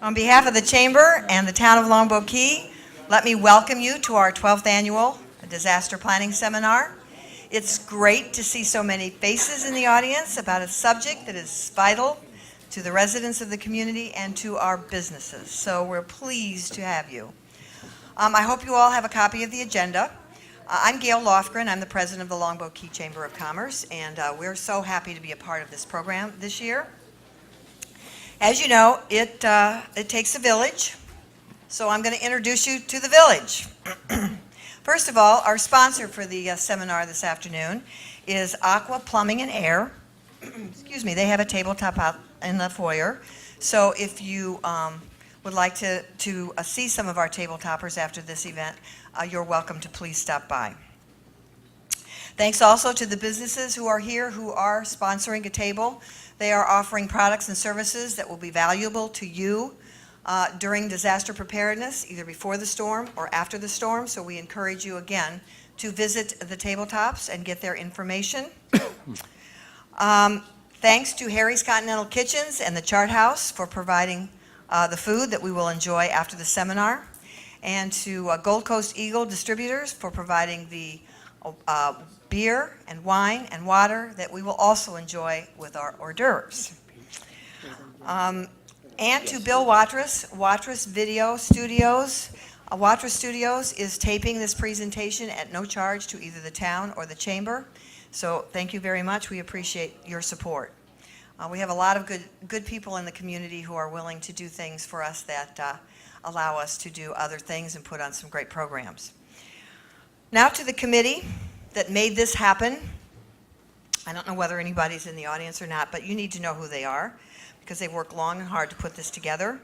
On behalf of the Chamber and the Town of Longboat Key, let me welcome you to our 12th annual Disaster Planning Seminar. It's great to see so many faces in the audience about a subject that is vital to the residents of the community and to our businesses. So we're pleased to have you. I hope you all have a copy of the agenda. I'm Gail Lofgren. I'm the president of the Longboat Key Chamber of Commerce, and we're so happy to be a part of this program this year. As you know, it takes a village, so I'm going to introduce you to the village. First of all, our sponsor for the seminar this afternoon is Aqua Plumbing and Air. Excuse me, they have a tabletop out in the foyer. So if you would like to see some of our tabletoppers after this event, you're welcome to please stop by. Thanks also to the businesses who are here who are sponsoring a table. They are offering products and services that will be valuable to you during disaster preparedness, either before the storm or after the storm. So we encourage you again to visit the tabletops and get their information. Thanks to Harry's Continental Kitchens and the Chart House for providing the food that we will enjoy after the seminar, and to Gold Coast Eagle Distributors for providing the beer and wine and water that we will also enjoy with our hors d'oeuvres. And to Bill Watrous Video Studios. Watrous Studios is taping this presentation at no charge to either the town or the chamber. So thank you very much. We appreciate your support. We have a lot of good people in the community who are willing to do things for us that allow us to do other things and put on some great programs. Now to the committee that made this happen. I don't know whether anybody's in the audience or not, but you need to know who they are because they worked long and hard to put this together.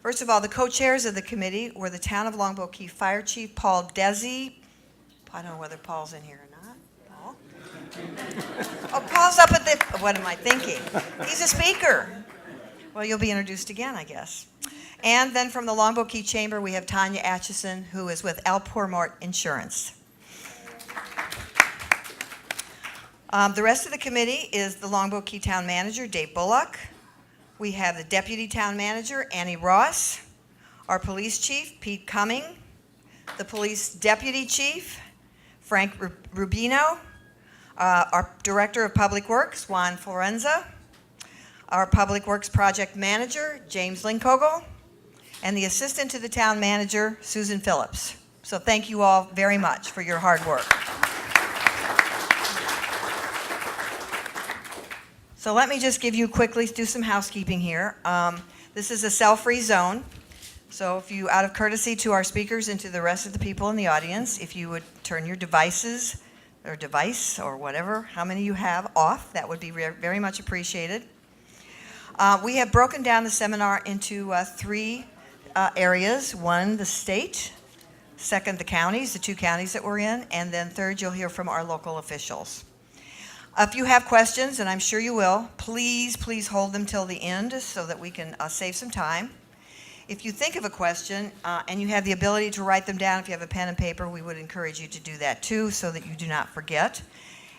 First of all, the co-chairs of the committee were the Town of Longboat Key Fire Chief Paul Desi. I don't know whether Paul's in here or not. Paul? Oh, Paul's up at the, what am I thinking? He's a speaker. Well, you'll be introduced again, I guess. And then from the Longboat Key Chamber, we have Tanya Atchison, who is with Al Pourmort Insurance. The rest of the committee is the Longboat Key Town Manager, Dave Bullock. We have the Deputy Town Manager, Annie Ross. Our Police Chief, Pete Cumming. The Police Deputy Chief, Frank Rubino. Our Director of Public Works, Juan Florenza. Our Public Works Project Manager, James Linkogel. And the Assistant to the Town Manager, Susan Phillips. So thank you all very much for your hard work. So let me just give you quickly, do some housekeeping here. This is a cell-free zone. So if you, out of courtesy to our speakers and to the rest of the people in the audience, if you would turn your devices or device or whatever, how many you have off, that would be very much appreciated. We have broken down the seminar into three areas. One, the state. Second, the counties, the two counties that we're in. And then third, you'll hear from our local officials. If you have questions, and I'm sure you will, please hold them till the end so that we can save some time. If you think of a question and you have the ability to write them down, if you have a pen and paper, we would encourage you to do that too so that you do not forget.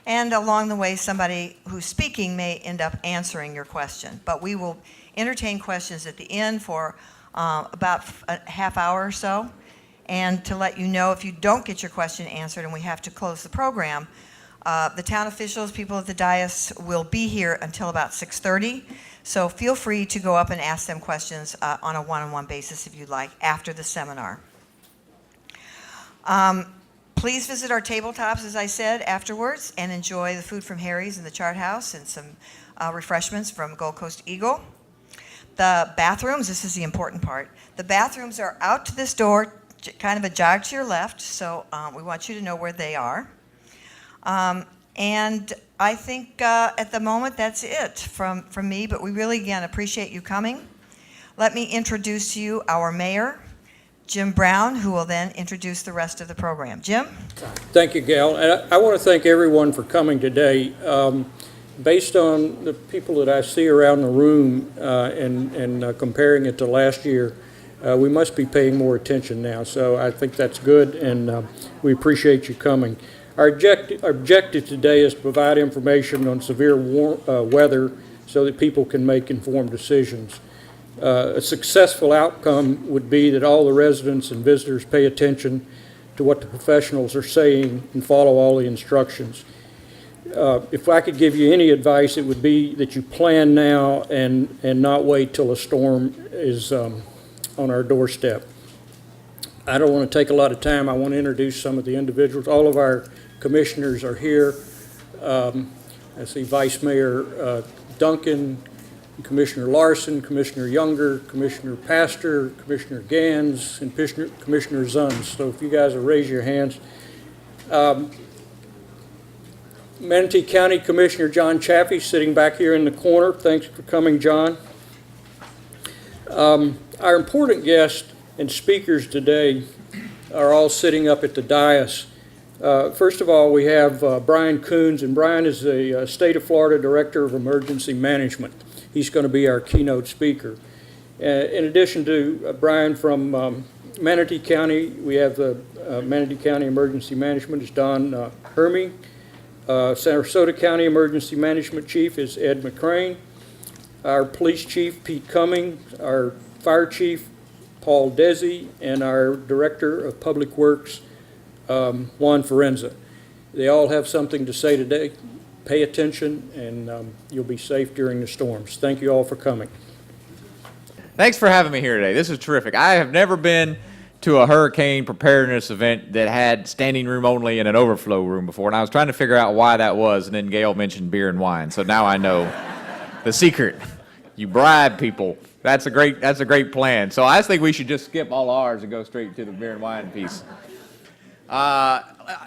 And along the way, somebody who's speaking may end up answering your question. But we will entertain questions at the end for about a half hour or so. And to let you know if you don't get your question answered and we have to close the program, the town officials, people at the dais, will be here until about 6:30. So feel free to go up and ask them questions on a one-on-one basis if you'd like after the seminar. Please visit our tabletops, as I said, afterwards and enjoy the food from Harry's and the Chart House and some refreshments from Gold Coast Eagle. The bathrooms, this is the important part. The bathrooms are out to this door, kind of a jog to your left, so we want you to know where they are. And I think at the moment that's it from me, but we really, again, appreciate you coming. Let me introduce to you our mayor, Jim Brown, who will then introduce the rest of the program. Jim? Thank you, Gail. And I want to thank everyone for coming today. Based on the people that I see around the room and comparing it to last year, we must be paying more attention now. So I think that's good, and we appreciate you coming. Our objective today is to provide information on severe weather so that people can make informed decisions. A successful outcome would be that all the residents and visitors pay attention to what the professionals are saying and follow all the instructions. If I could give you any advice, it would be that you plan now and not wait till a storm is on our doorstep. I don't want to take a lot of time. I want to introduce some of the individuals. All of our commissioners are here. I see Vice Mayor Duncan, Commissioner Larson, Commissioner Younger, Commissioner Pastor, Commissioner Gans, and Commissioner Zunz. So if you guys will raise your hands. Manatee County Commissioner John Chaffee sitting back here in the corner. Thanks for coming, John. Our important guests and speakers today are all sitting up at the dais. First of all, we have Brian Coons, and Brian is the State of Florida Director of Emergency Management. He's going to be our keynote speaker. In addition to Brian from Manatee County, we have the Manatee County Emergency Management is Don Hermie. Sarasota County Emergency Management Chief is Ed McCrane. Our Police Chief, Pete Cummings. Our Fire Chief, Paul Desi, and our Director of Public Works, Juan Forenza. They all have something to say today. Pay attention, and you'll be safe during the storms. Thank you all for coming. Thanks for having me here today. This is terrific. I have never been to a hurricane preparedness event that had standing room only and an overflow room before, and I was trying to figure out why that was, and then Gail mentioned beer and wine, so now I know the secret. You bribe people. That's a great plan. So I think we should just skip all ours and go straight to the beer and wine piece.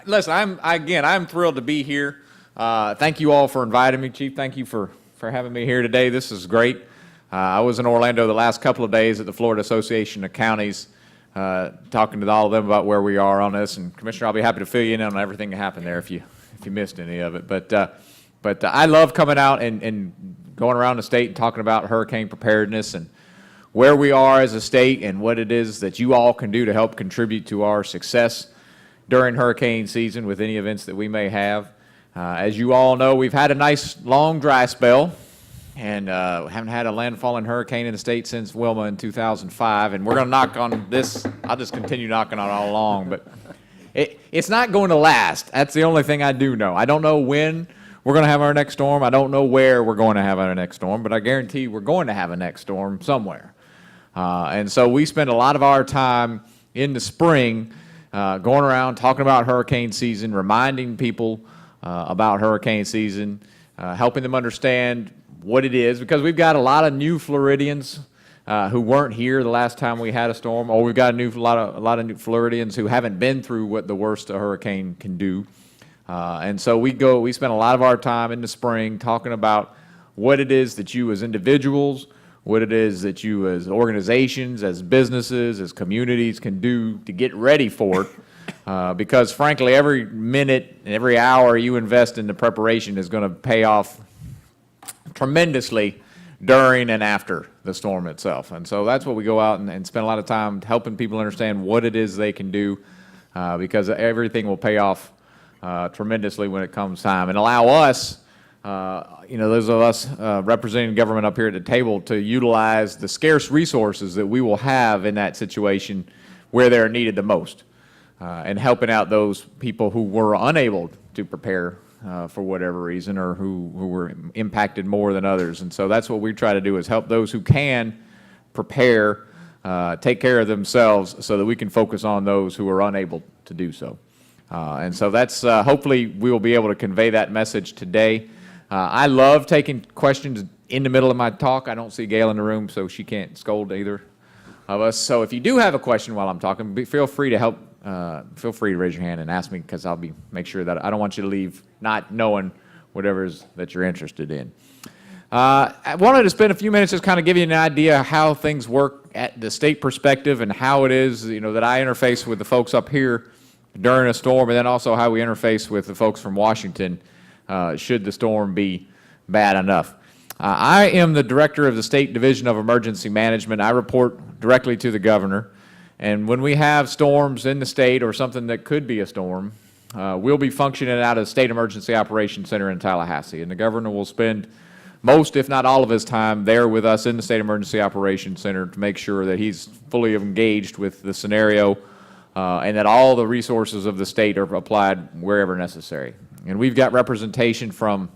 Listen, I'm thrilled to be here. Thank you all for inviting me, Chief. Thank you for having me here today. This is great. I was in Orlando the last couple of days at the Florida Association of Counties, talking to all of them about where we are on this. And Commissioner, I'll be happy to fill you in on everything that happened there if you missed any of it. But I love coming out and going around the state and talking about hurricane preparedness and where we are as a state and what it is that you all can do to help contribute to our success during hurricane season with any events that we may have. As you all know, we've had a nice long dry spell, and haven't had a landfalling hurricane in the state since Wilma in 2005, and we're going to knock on this. I'll just continue knocking on it all along, but it's not going to last. That's the only thing I do know. I don't know when we're going to have our next storm. I don't know where we're going to have our next storm, but I guarantee we're going to have a next storm somewhere. And so we spend a lot of our time in the spring going around talking about hurricane season, reminding people about hurricane season, helping them understand what it is, because we've got a lot of new Floridians who weren't here the last time we had a storm, or we've got a lot of new Floridians who haven't been through what the worst a hurricane can do. And so we spend a lot of our time in the spring talking about what it is that you as individuals, what it is that you as organizations, as businesses, as communities can do to get ready for it. Because frankly, every minute and every hour you invest in the preparation is going to pay off tremendously during and after the storm itself. And so that's what we go out and spend a lot of time helping people understand what it is they can do, because everything will pay off tremendously when it comes time, and allow us, those of us representing government up here at the table, to utilize the scarce resources that we will have in that situation where they're needed the most, and helping out those people who were unable to prepare for whatever reason, or who were impacted more than others. And so that's what we try to do, is help those who can prepare, take care of themselves, so that we can focus on those who are unable to do so. And so that's, hopefully we will be able to convey that message today. I love taking questions in the middle of my talk. I don't see Gail in the room, so she can't scold either of us. So if you do have a question while I'm talking, feel free to raise your hand and ask me, because I'll make sure that I don't want you to leave not knowing whatever it is that you're interested in. I wanted to spend a few minutes just kind of give you an idea how things work at the state perspective, and how it is, that I interface with the folks up here during a storm, and then also how we interface with the folks from Washington should the storm be bad enough. I am the director of the State Division of Emergency Management. I report directly to the governor. And when we have storms in the state, or something that could be a storm, we'll be functioning out of the State Emergency Operations Center in Tallahassee. And the governor will spend most, if not all of his time there with us in the State Emergency Operations Center to make sure that he's fully engaged with the scenario and that all the resources of the state are applied wherever necessary. And we've got representation from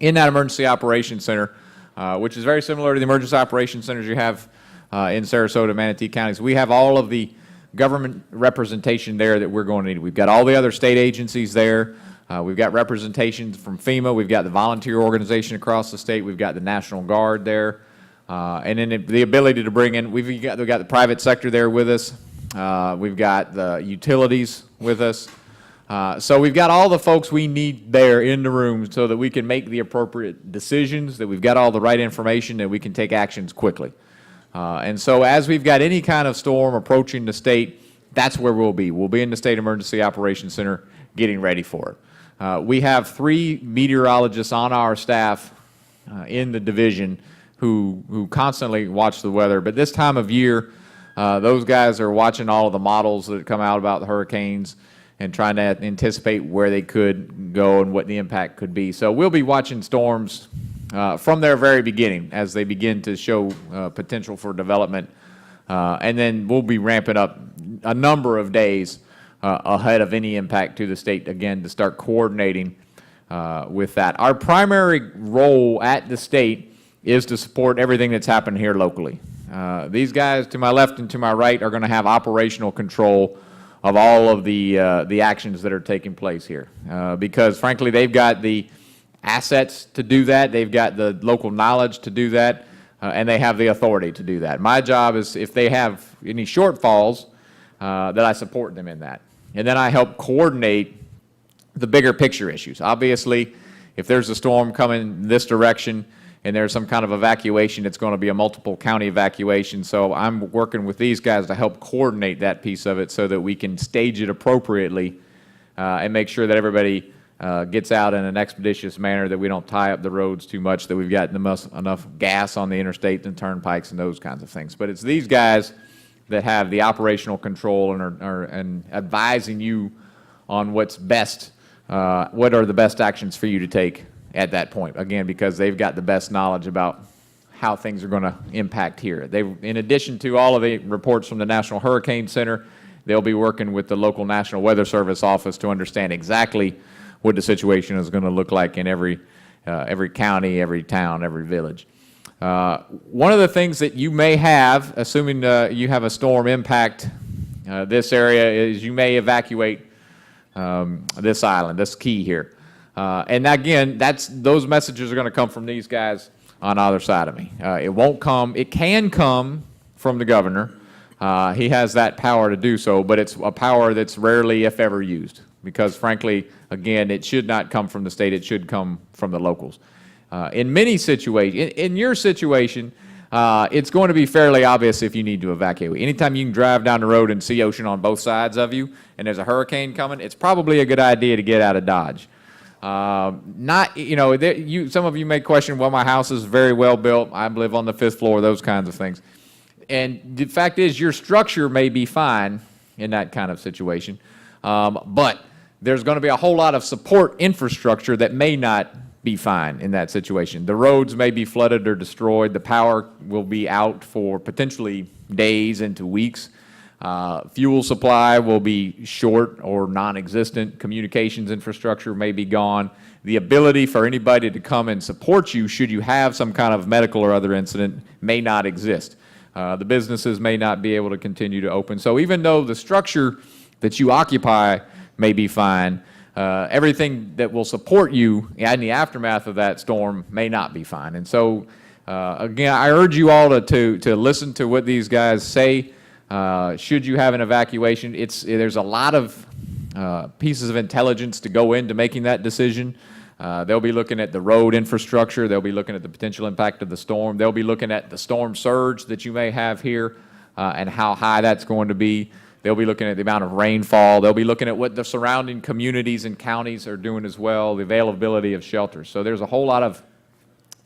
in that Emergency Operations Center, which is very similar to the Emergency Operations Centers you have in Sarasota, Manatee counties. We have all of the government representation there that we're going to need. We've got all the other state agencies there. We've got representations from FEMA. We've got the volunteer organization across the state. We've got the National Guard there. And then the ability to bring in, we've got the private sector there with us. We've got the utilities with us. So we've got all the folks we need there in the room so that we can make the appropriate decisions, that we've got all the right information, that we can take actions quickly. And so as we've got any kind of storm approaching the state, that's where we'll be. We'll be in the State Emergency Operations Center getting ready for it. We have 3 meteorologists on our staff in the division who constantly watch the weather. But this time of year, those guys are watching all of the models that come out about the hurricanes and trying to anticipate where they could go and what the impact could be. So we'll be watching storms from their very beginning as they begin to show potential for development. And then we'll be ramping up a number of days ahead of any impact to the state, again, to start coordinating with that. Our primary role at the state is to support everything that's happened here locally. These guys to my left and to my right are going to have operational control of all of the actions that are taking place here. Because, frankly, they've got the assets to do that. They've got the local knowledge to do that. And they have the authority to do that. My job is, if they have any shortfalls, that I support them in that. And then I help coordinate the bigger picture issues. Obviously, if there's a storm coming this direction and there's some kind of evacuation, it's going to be a multiple county evacuation. So I'm working with these guys to help coordinate that piece of it so that we can stage it appropriately and make sure that everybody gets out in an expeditious manner, that we don't tie up the roads too much, that we've got enough gas on the interstate and turnpikes and those kinds of things. But it's these guys that have the operational control and are advising you on what's best, what are the best actions for you to take at that point. Again, because they've got the best knowledge about how things are going to impact here. In addition to all of the reports from the National Hurricane Center, they'll be working with the local National Weather Service office to understand exactly what the situation is going to look like in every county, every town, every village. One of the things that you may have, assuming you have a storm impact this area, is you may evacuate this island, this key here. And again, those messages are going to come from these guys on either side of me. It can come from the governor. He has that power to do so, but it's a power that's rarely, if ever, used. Because frankly, again, it should not come from the state, it should come from the locals. In many situations, in your situation, it's going to be fairly obvious if you need to evacuate. Anytime you can drive down the road and see ocean on both sides of you, and there's a hurricane coming, it's probably a good idea to get out of Dodge. Some of you may question, well, my house is very well built, I live on the 5th floor, those kinds of things. And the fact is, your structure may be fine in that kind of situation, but there's going to be a whole lot of support infrastructure that may not be fine in that situation. The roads may be flooded or destroyed. The power will be out for potentially days into weeks. Fuel supply will be short or non-existent. Communications infrastructure may be gone. The ability for anybody to come and support you should you have some kind of medical or other incident may not exist. The businesses may not be able to continue to open. So even though the structure that you occupy may be fine, everything that will support you in the aftermath of that storm may not be fine. And so, again, I urge you all to listen to what these guys say. Should you have an evacuation, there's a lot of pieces of intelligence to go into making that decision. They'll be looking at the road infrastructure. They'll be looking at the potential impact of the storm. They'll be looking at the storm surge that you may have here and how high that's going to be. They'll be looking at the amount of rainfall. They'll be looking at what the surrounding communities and counties are doing as well, the availability of shelters. So there's a whole lot of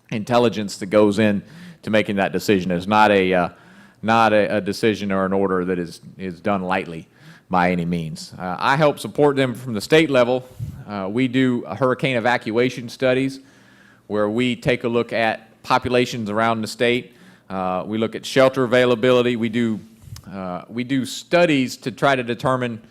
intelligence that goes in to making that decision. It's not a decision or an order that is done lightly by any means. I help support them from the state level. We do hurricane evacuation studies. where we take a look at populations around the state. We look at shelter availability. We do studies to try to determine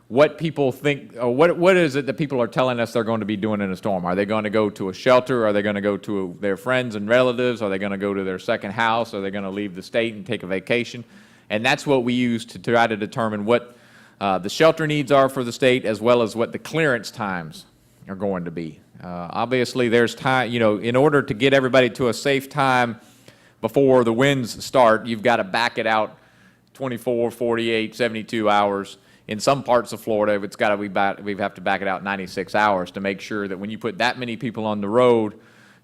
what people think, or what is it that people are telling us they're going to be doing in a storm. Are they going to go to a shelter? Are they going to go to their friends and relatives? Are they going to go to their second house? Are they going to leave the state and take a vacation? And that's what we use to try to determine what the shelter needs are for the state, as well as what the clearance times are going to be. Obviously, there's time, in order to get everybody to a safe time before the winds start, you've got to back it out 24, 48, 72 hours. In some parts of Florida, it's got to we have to back it out 96 hours to make sure that when you put that many people on the road,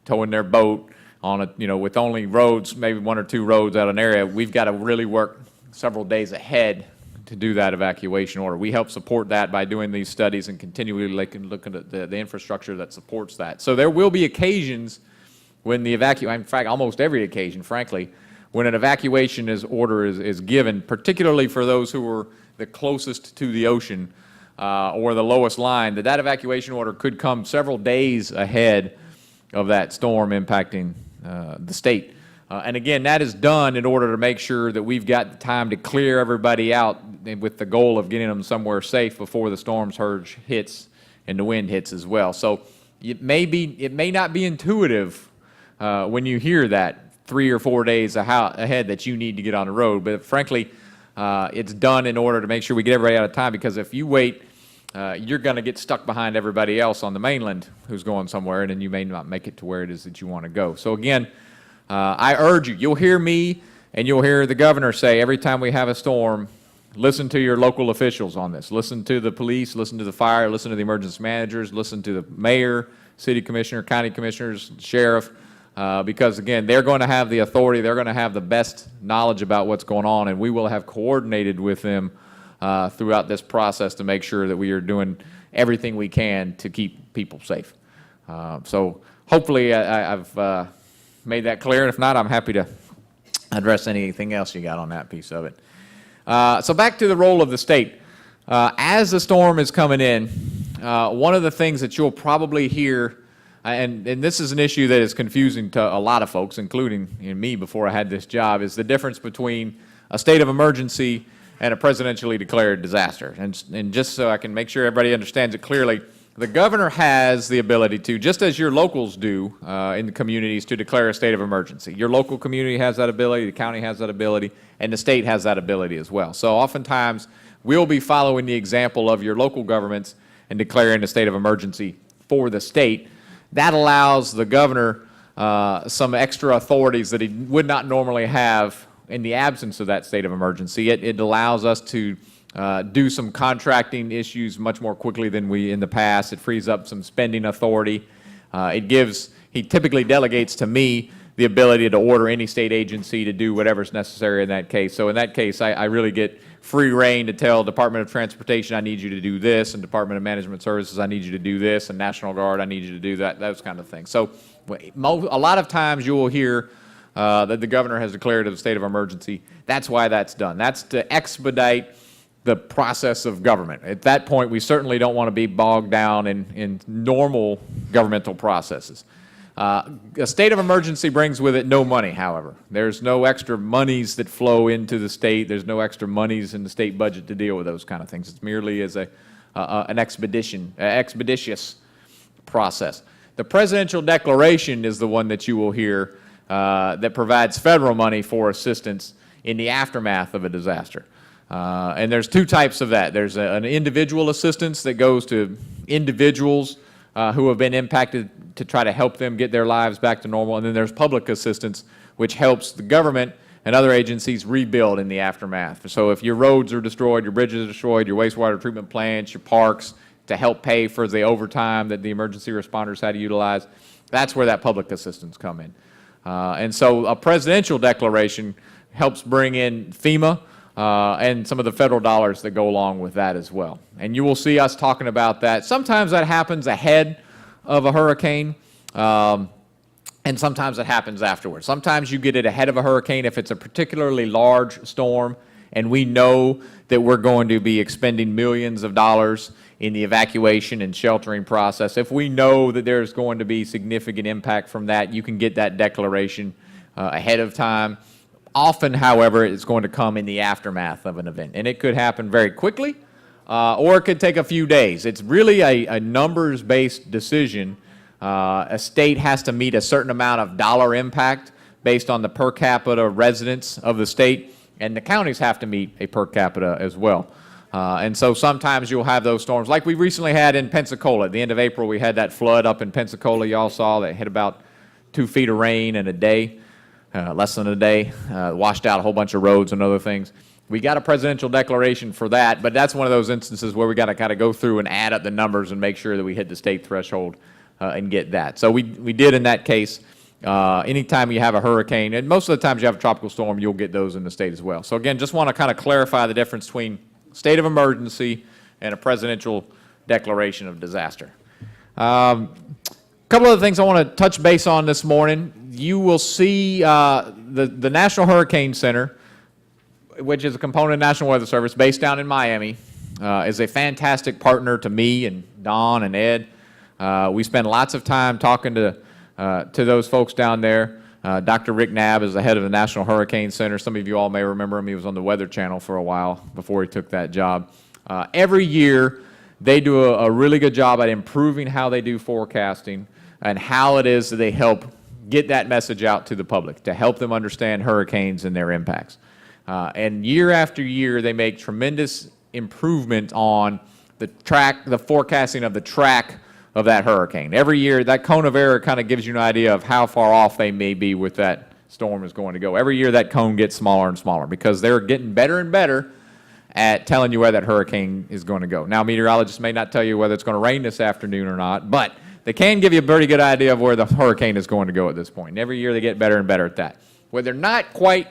towing their boat on with only roads, maybe one or two roads out of an area, we've got to really work several days ahead to do that evacuation order. We help support that by doing these studies and continually looking at the infrastructure that supports that. So there will be occasions when the in fact, almost every occasion, frankly, when an evacuation order is given, particularly for those who are the closest to the ocean or the lowest line, that evacuation order could come several days ahead of that storm impacting the state. And again, that is done in order to make sure that we've got the time to clear everybody out with the goal of getting them somewhere safe before the storm surge hits and the wind hits as well. So it may not be intuitive when you hear that 3 or 4 days ahead that you need to get on the road, but frankly, it's done in order to make sure we get everybody out of time, because if you wait, you're going to get stuck behind everybody else on the mainland who's going somewhere, and then you may not make it to where it is that you want to go. So again, I urge you, you'll hear me and you'll hear the governor say every time we have a storm, listen to your local officials on this. Listen to the police, listen to the fire, listen to the emergency managers, listen to the mayor, city commissioner, county commissioners, sheriff, because again, they're going to have the authority, they're going to have the best knowledge about what's going on, and we will have coordinated with them throughout this process to make sure that we are doing everything we can to keep people safe. So hopefully I've made that clear, and if not, I'm happy to address anything else you got on that piece of it. So back to the role of the state. As the storm is coming in, one of the things that you'll probably hear, and this is an issue that is confusing to a lot of folks, including me before I had this job, is the difference between a state of emergency and a presidentially declared disaster. And just so I can make sure everybody understands it clearly, the governor has the ability to, just as your locals do in the communities, to declare a state of emergency. Your local community has that ability, the county has that ability, and the state has that ability as well. So oftentimes, we'll be following the example of your local governments and declaring a state of emergency for the state. That allows the governor some extra authorities that he would not normally have in the absence of that state of emergency. It allows us to do some contracting issues much more quickly than we in the past. It frees up some spending authority. He typically delegates to me the ability to order any state agency to do whatever's necessary in that case. So in that case, I really get free reign to tell Department of Transportation, I need you to do this, and Department of Management Services, I need you to do this, and National Guard, I need you to do that, those kind of things. So a lot of times you will hear that the governor has declared a state of emergency. That's why that's done. That's to expedite the process of government. At that point, we certainly don't want to be bogged down in normal governmental processes. A state of emergency brings with it no money, however. There's no extra monies that flow into the state. There's no extra monies in the state budget to deal with those kind of things. It's merely as an expeditious process. The presidential declaration is the one that you will hear that provides federal money for assistance in the aftermath of a disaster. And there's two types of that. There's an individual assistance that goes to individuals who have been impacted to try to help them get their lives back to normal. And then there's public assistance, which helps the government and other agencies rebuild in the aftermath. So if your roads are destroyed, your bridges are destroyed, your wastewater treatment plants, your parks, to help pay for the overtime that the emergency responders had to utilize, that's where that public assistance come in. And so a presidential declaration helps bring in FEMA and some of the federal dollars that go along with that as well. And you will see us talking about that. Sometimes that happens ahead of a hurricane, and sometimes it happens afterwards. Sometimes you get it ahead of a hurricane if it's a particularly large storm and we know that we're going to be expending millions of dollars in the evacuation and sheltering process, if we know that there's going to be significant impact from that, you can get that declaration ahead of time. Often, however, it's going to come in the aftermath of an event, and it could happen very quickly, or it could take a few days. It's really a numbers-based decision. A state has to meet a certain amount of dollar impact based on the per capita residents of the state, and the counties have to meet a per capita as well. And so sometimes you'll have those storms, like we recently had in Pensacola. At the end of April, we had that flood up in Pensacola y'all saw that hit about 2 feet of rain in a day, less than a day, washed out a whole bunch of roads and other things. We got a presidential declaration for that, but that's one of those instances where we got to kind of go through and add up the numbers and make sure that we hit the state threshold and get that. So we did in that case. Anytime you have a hurricane, and most of the times you have a tropical storm, you'll get those in the state as well. So again, just want to kind of clarify the difference between state of emergency and a presidential declaration of disaster. A couple of things I want to touch base on this morning. You will see the National Hurricane Center, which is a component of National Weather Service based down in Miami, is a fantastic partner to me and Don and Ed. We spend lots of time talking to those folks down there. Dr. Rick Knabb is the head of the National Hurricane Center. Some of you all may remember him. He was on the Weather Channel for a while before he took that job. Every year, they do a really good job at improving how they do forecasting and how it is that they help get that message out to the public, to help them understand hurricanes and their impacts. And year after year, they make tremendous improvement on the forecasting of the track of that hurricane. Every year, that cone of error kind of gives you an idea of how far off they may be with that storm is going to go. Every year, that cone gets smaller and smaller because they're getting better and better at telling you where that hurricane is going to go. Now, meteorologists may not tell you whether it's going to rain this afternoon or not, but they can give you a pretty good idea of where the hurricane is going to go at this point. And every year, they get better and better at that. What they're not quite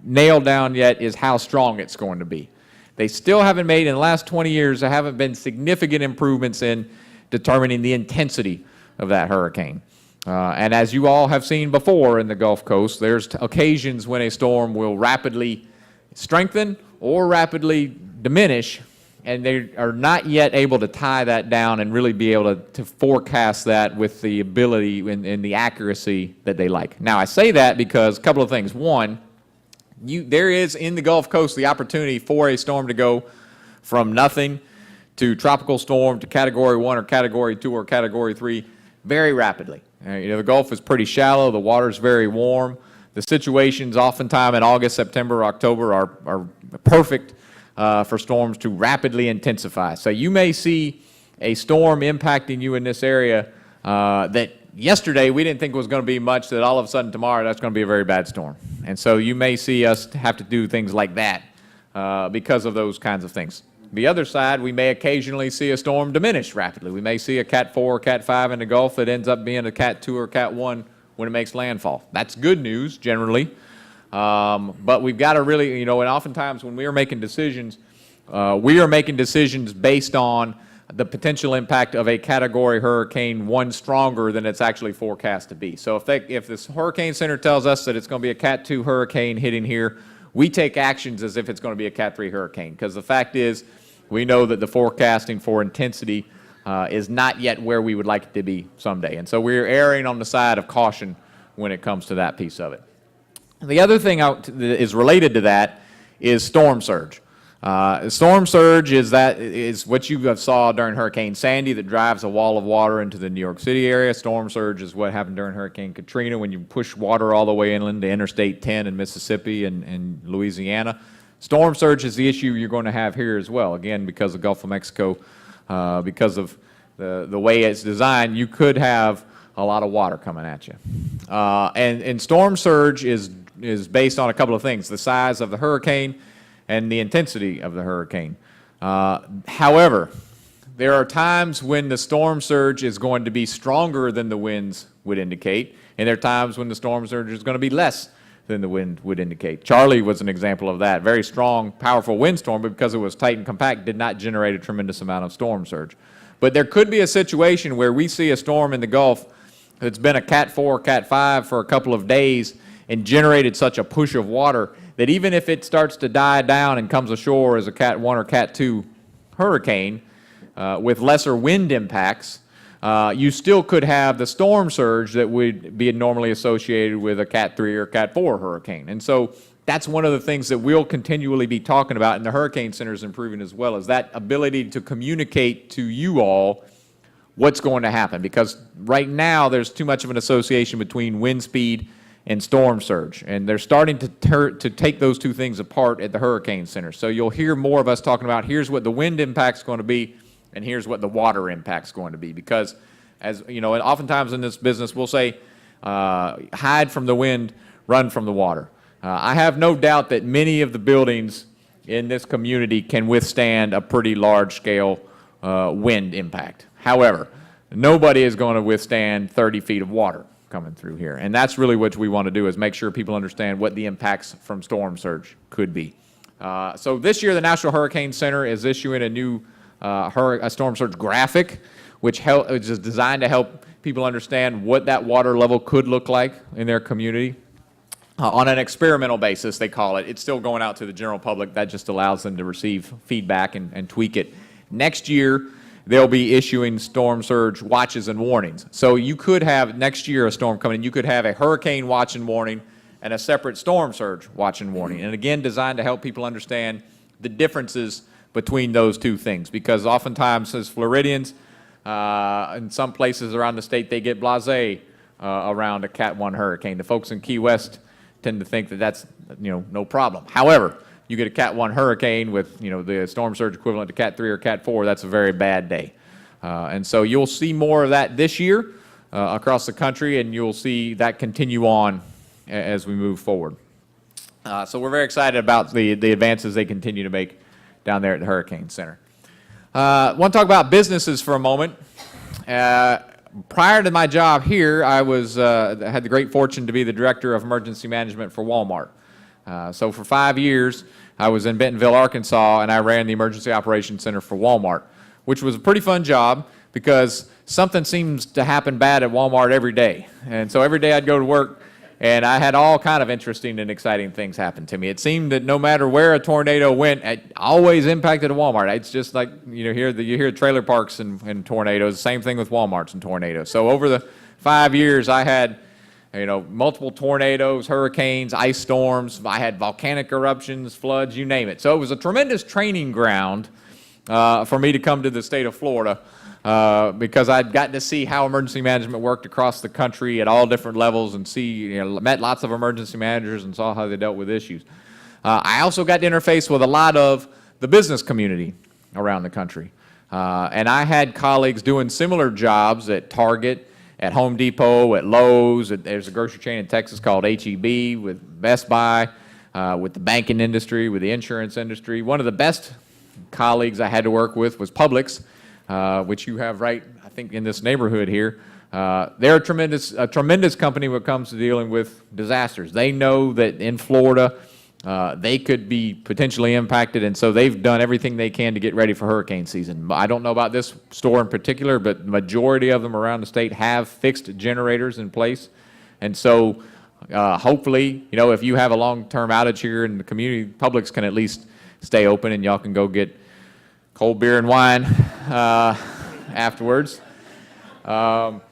nailed down yet is how strong it's going to be. They still haven't made, in the last 20 years, there haven't been significant improvements in determining the intensity of that hurricane. And as you all have seen before in the Gulf Coast, there's occasions when a storm will rapidly strengthen or rapidly diminish, and they are not yet able to tie that down and really be able to forecast that with the ability and the accuracy that they like. Now, I say that because a couple of things. One, there is in the Gulf Coast the opportunity for a storm to go from nothing to tropical storm to Category 1 or Category 2 or Category 3 very rapidly. The Gulf is pretty shallow. The water's very warm. The situations oftentimes in August, September, October are perfect for storms to rapidly intensify. So you may see a storm impacting you in this area that yesterday we didn't think was going to be much, that all of a sudden tomorrow that's going to be a very bad storm. And so you may see us have to do things like that because of those kinds of things. The other side, we may occasionally see a storm diminish rapidly. We may see a Cat 4 or Cat 5 in the Gulf that ends up being a Cat 2 or Cat 1 when it makes landfall. That's good news, generally. But we've got to really, and oftentimes when we are making decisions based on the potential impact of a Category hurricane 1 stronger than it's actually forecast to be. So if this Hurricane Center tells us that it's going to be a Cat 2 hurricane hitting here, we take actions as if it's going to be a Cat 3 hurricane, because the fact is we know that the forecasting for intensity is not yet where we would like it to be someday. And so we're erring on the side of caution when it comes to that piece of it. The other thing that is related to that is storm surge. Storm surge is what you saw during Hurricane Sandy that drives a wall of water into the New York City area. Storm surge is what happened during Hurricane Katrina when you push water all the way inland to Interstate 10 in Mississippi and Louisiana. Storm surge is the issue you're going to have here as well. Again, because of Gulf of Mexico, because of the way it's designed, you could have a lot of water coming at you. And storm surge is based on a couple of things: the size of the hurricane and the intensity of the hurricane. However, there are times when the storm surge is going to be stronger than the winds would indicate, and there are times when the storm surge is going to be less than the wind would indicate. Charlie was an example of that. Very strong, powerful windstorm, but because it was tight and compact, did not generate a tremendous amount of storm surge. But there could be a situation where we see a storm in the Gulf that's been a Cat 4, Cat 5 for a couple of days and generated such a push of water that even if it starts to die down and comes ashore as a Cat 1 or Cat 2 hurricane with lesser wind impacts, you still could have the storm surge that would be normally associated with a Cat 3 or Cat 4 hurricane. And so that's one of the things that we'll continually be talking about, and the Hurricane Center is improving as well, is that ability to communicate to you all what's going to happen. Because right now, there's too much of an association between wind speed and storm surge. And they're starting to take those two things apart at the Hurricane Center. So you'll hear more of us talking about here's what the wind impact's going to be, and here's what the water impact's going to be. Because, as you know, and oftentimes in this business, we'll say, hide from the wind, run from the water. I have no doubt that many of the buildings in this community can withstand a pretty large-scale wind impact. However, nobody is going to withstand 30 feet of water coming through here. And that's really what we want to do, is make sure people understand what the impacts from storm surge could be. So this year, the National Hurricane Center is issuing a new a storm surge graphic, which is designed to help people understand what that water level could look like in their community. On an experimental basis, they call it. It's still going out to the general public. That just allows them to receive feedback and tweak it. Next year, they'll be issuing storm surge watches and warnings. So you could have, next year, a storm coming in, you could have a hurricane watch and warning and a separate storm surge watch and warning. And again, designed to help people understand the differences between those two things. Because oftentimes, as Floridians, in some places around the state, they get blasé around a Cat 1 hurricane. The folks in Key West tend to think that that's, no problem. However, you get a Cat 1 hurricane with, the storm surge equivalent to Cat 3 or Cat 4, that's a very bad day. And so you'll see more of that this year across the country, and you'll see that continue on as we move forward. So we're very excited about the advances they continue to make down there at the Hurricane Center. I want to talk about businesses for a moment. Prior to my job here, I had the great fortune to be the Director of Emergency Management for Walmart. So for 5 years, I was in Bentonville, Arkansas, and I ran the Emergency Operations Center for Walmart, which was a pretty fun job because something seems to happen bad at Walmart every day. And so every day I'd go to work, and I had all kind of interesting and exciting things happen to me. It seemed that no matter where a tornado went, it always impacted a Walmart. It's just like, you hear trailer parks and tornadoes, same thing with Walmarts and tornadoes. So over the 5 years, I had multiple tornadoes, hurricanes, ice storms. I had volcanic eruptions, floods, you name it. So it was a tremendous training ground for me to come to the state of Florida because I'd gotten to see how emergency management worked across the country at all different levels and met lots of emergency managers and saw how they dealt with issues. I also got to interface with a lot of the business community around the country. And I had colleagues doing similar jobs at Target, at Home Depot, at Lowe's. There's a grocery chain in Texas called H-E-B, with Best Buy, with the banking industry, with the insurance industry. One of the best colleagues I had to work with was Publix, which you have right, I think, in this neighborhood here. They're a tremendous company when it comes to dealing with disasters. They know that in Florida, they could be potentially impacted, and so they've done everything they can to get ready for hurricane season. I don't know about this store in particular, but the majority of them around the state have fixed generators in place. And so hopefully, if you have a long-term outage here in the community, Publix can at least stay open and y'all can go get cold beer and wine afterwards. But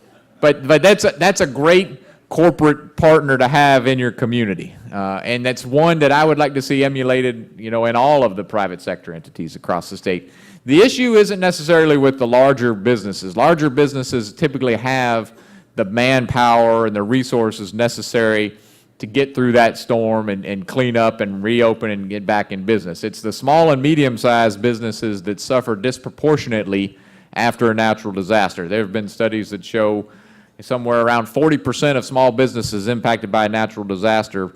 that's a great corporate partner to have in your community. And that's one that I would like to see emulated, in all of the private sector entities across the state. The issue isn't necessarily with the larger businesses. Larger businesses typically have the manpower and the resources necessary to get through that storm and clean up and reopen and get back in business. It's the small and medium-sized businesses that suffer disproportionately after a natural disaster. There have been studies that show somewhere around 40% of small businesses impacted by a natural disaster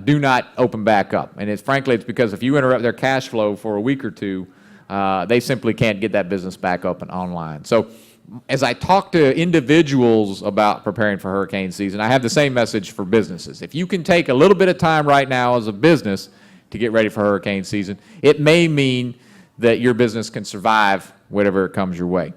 do not open back up. And frankly, it's because if you interrupt their cash flow for a week or two, they simply can't get that business back up and online. So as I talk to individuals about preparing for hurricane season, I have the same message for businesses. If you can take a little bit of time right now as a business to get ready for hurricane season, it may mean that your business can survive whatever comes your way.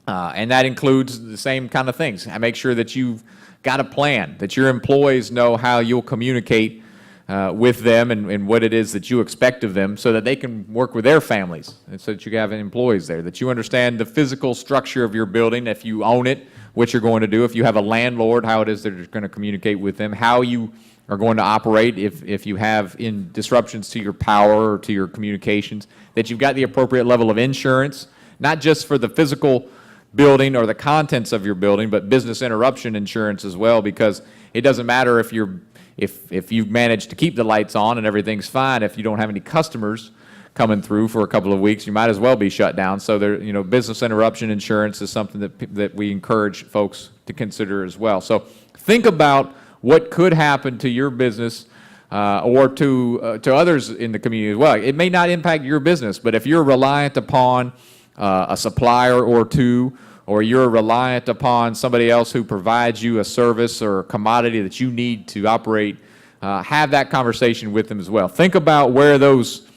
And that includes the same kind of things. I make sure that you've got a plan, that your employees know how you'll communicate with them and what it is that you expect of them so that they can work with their families and so that you have employees there, that you understand the physical structure of your building, if you own it, what you're going to do, if you have a landlord, how it is that you're going to communicate with them, how you are going to operate if you have disruptions to your power or to your communications, that you've got the appropriate level of insurance, not just for the physical building or the contents of your building, but business interruption insurance as well, because it doesn't matter if you've managed to keep the lights on and everything's fine, if you don't have any customers coming through for a couple of weeks, you might as well be shut down. So business interruption insurance is something that we encourage folks to consider as well. So think about what could happen to your business or to others in the community as well. It may not impact your business, but if you're reliant upon a supplier or two, or you're reliant upon somebody else who provides you a service or a commodity that you need to operate, have that conversation with them as well. Think about where those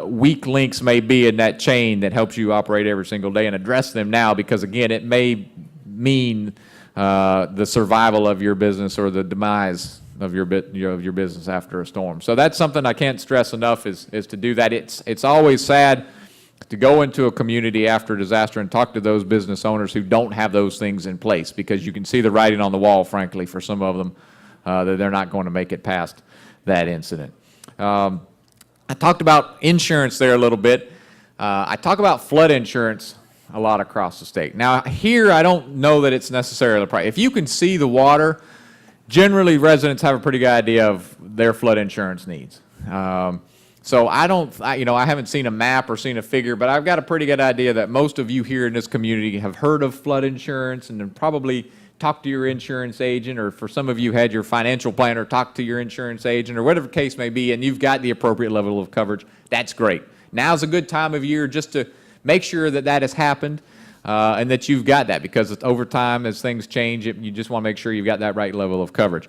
weak links may be in that chain that helps you operate every single day and address them now, because again, it may mean the survival of your business or the demise of your business after a storm. So that's something I can't stress enough is to do that. It's always sad to go into a community after a disaster and talk to those business owners who don't have those things in place, because you can see the writing on the wall, frankly, for some of them, that they're not going to make it past that incident. I talked about insurance there a little bit. I talk about flood insurance a lot across the state. Now, here, I don't know that it's necessarily a price. If you can see the water, generally residents have a pretty good idea of their flood insurance needs. So I haven't seen a map or seen a figure, but I've got a pretty good idea that most of you here in this community have heard of flood insurance and then probably talked to your insurance agent, or for some of you had your financial planner talk to your insurance agent, or whatever the case may be, and you've got the appropriate level of coverage. That's great. Now's a good time of year just to make sure that that has happened and that you've got that, because over time, as things change, you just want to make sure you've got that right level of coverage.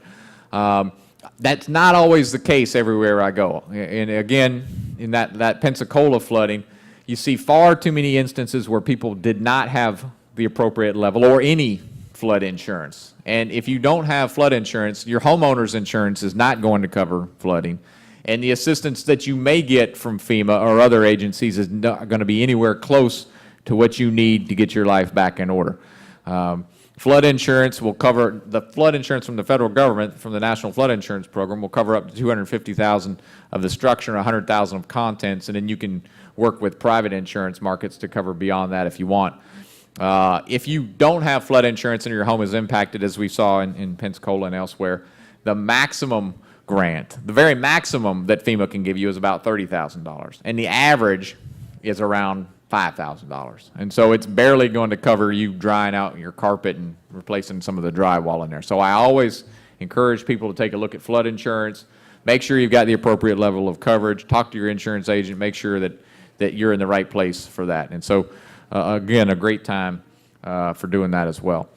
That's not always the case everywhere I go. And again, in that Pensacola flooding, you see far too many instances where people did not have the appropriate level or any flood insurance. And if you don't have flood insurance, your homeowner's insurance is not going to cover flooding. And the assistance that you may get from FEMA or other agencies is not going to be anywhere close to what you need to get your life back in order. Flood insurance will cover, the flood insurance from the federal government, from the National Flood Insurance Program, will cover up to $250,000 of the structure and $100,000 of contents, and then you can work with private insurance markets to cover beyond that if you want. If you don't have flood insurance and your home is impacted, as we saw in Pensacola and elsewhere, the maximum grant, the very maximum that FEMA can give you is about $30,000, and the average is around $5,000. And so it's barely going to cover you drying out your carpet and replacing some of the drywall in there. So I always encourage people to take a look at flood insurance, make sure you've got the appropriate level of coverage, talk to your insurance agent, make sure that you're in the right place for that. And so, again, a great time for doing that as well.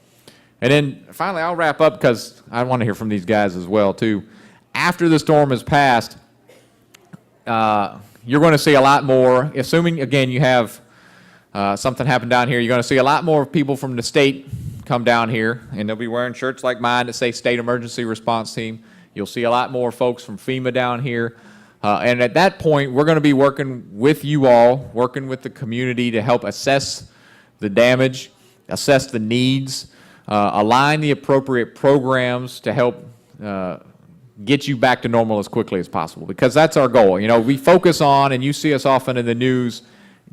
And then finally, I'll wrap up because I want to hear from these guys as well, too. After the storm has passed, you're going to see a lot more, assuming, again, you have something happen down here, you're going to see a lot more people from the state come down here, and they'll be wearing shirts like mine that say State Emergency Response Team. You'll see a lot more folks from FEMA down here. And at that point, we're going to be working with you all, working with the community to help assess the damage, assess the needs, align the appropriate programs to help get you back to normal as quickly as possible, because that's our goal. You know, we focus on, and you see us often in the news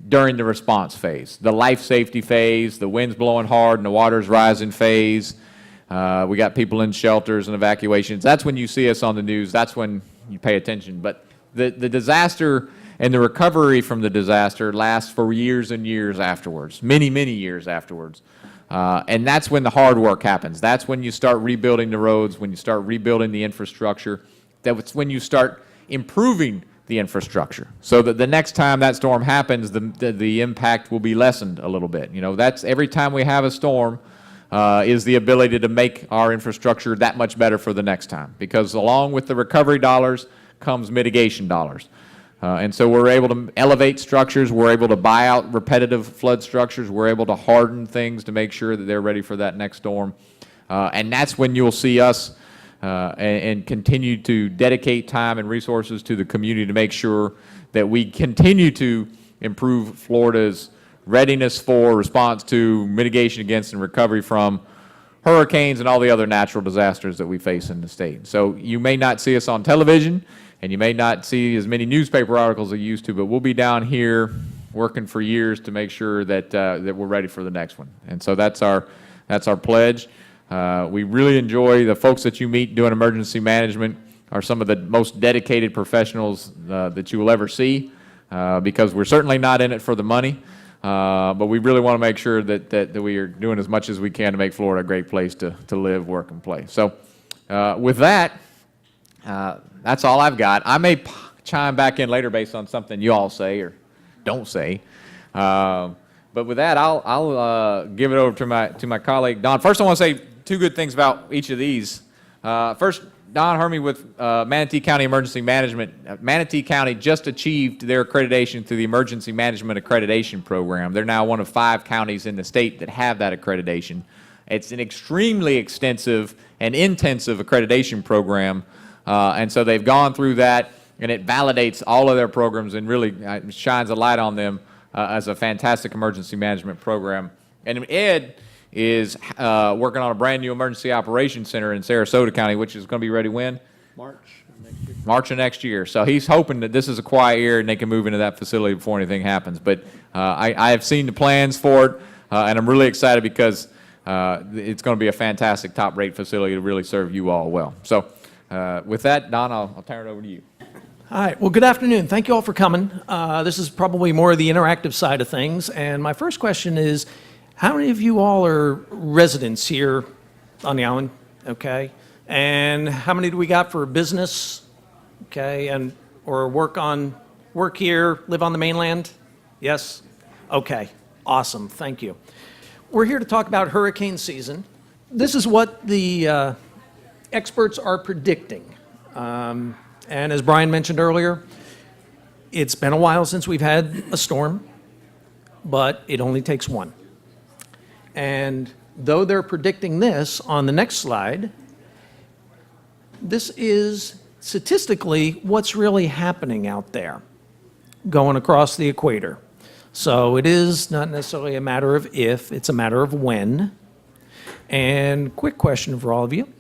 during the response phase, the life safety phase, the wind's blowing hard and the water's rising phase. We got people in shelters and evacuations. That's when you see us on the news. That's when you pay attention. But the disaster and the recovery from the disaster lasts for years and years afterwards, many, many years afterwards. And that's when the hard work happens. That's when you start rebuilding the roads, when you start rebuilding the infrastructure. That's when you start improving the infrastructure, so that the next time that storm happens, the impact will be lessened a little bit. You know, that's every time we have a storm is the ability to make our infrastructure that much better for the next time, because along with the recovery dollars comes mitigation dollars. And so we're able to elevate structures, we're able to buy out repetitive flood structures, we're able to harden things to make sure that they're ready for that next storm. And that's when you'll see us and continue to dedicate time and resources to the community to make sure that we continue to improve Florida's readiness for, response to, mitigation against, and recovery from hurricanes and all the other natural disasters that we face in the state. So you may not see us on television, and you may not see as many newspaper articles as you used to, but we'll be down here working for years to make sure that that we're ready for the next one. And so that's our pledge. We really enjoy the folks that you meet doing emergency management are some of the most dedicated professionals that you will ever see, because we're certainly not in it for the money, but we really want to make sure that we are doing as much as we can to make Florida a great place to live, work, and play. So with that, that's all I've got. I may chime back in later based on something you all say or don't say. But with that, I'll give it over to my colleague, Don. First, I want to say two good things about each of these. First, Don Hermie with Manatee County Emergency Management. Manatee County just achieved their accreditation through the Emergency Management Accreditation Program. They're now one of 5 counties in the state that have that accreditation. It's an extremely extensive and intensive accreditation program, and so they've gone through that, and it validates all of their programs and really shines a light on them as a fantastic emergency management program. And Ed is working on a brand new emergency operations center in Sarasota County, which is going to be ready when? March of next year. So he's hoping that this is a quiet year and they can move into that facility before anything happens. But I have seen the plans for it, and I'm really excited because it's going to be a fantastic top-rate facility to really serve you all well. So with that, Don, I'll turn it over to you. All right. Well, good afternoon. Thank you all for coming. This is probably more of the interactive side of things. And my first question is, how many of you all are residents here on the island? Okay. And how many do we got for business? Okay. And or work here, live on the mainland? Yes? Okay. Awesome. Thank you. We're here to talk about hurricane season. This is what the experts are predicting. And as Brian mentioned earlier, it's been a while since we've had a storm, but it only takes one. And though they're predicting this on the next slide, this is statistically what's really happening out there going across the equator. So it is not necessarily a matter of if, it's a matter of when. And quick question for all of you.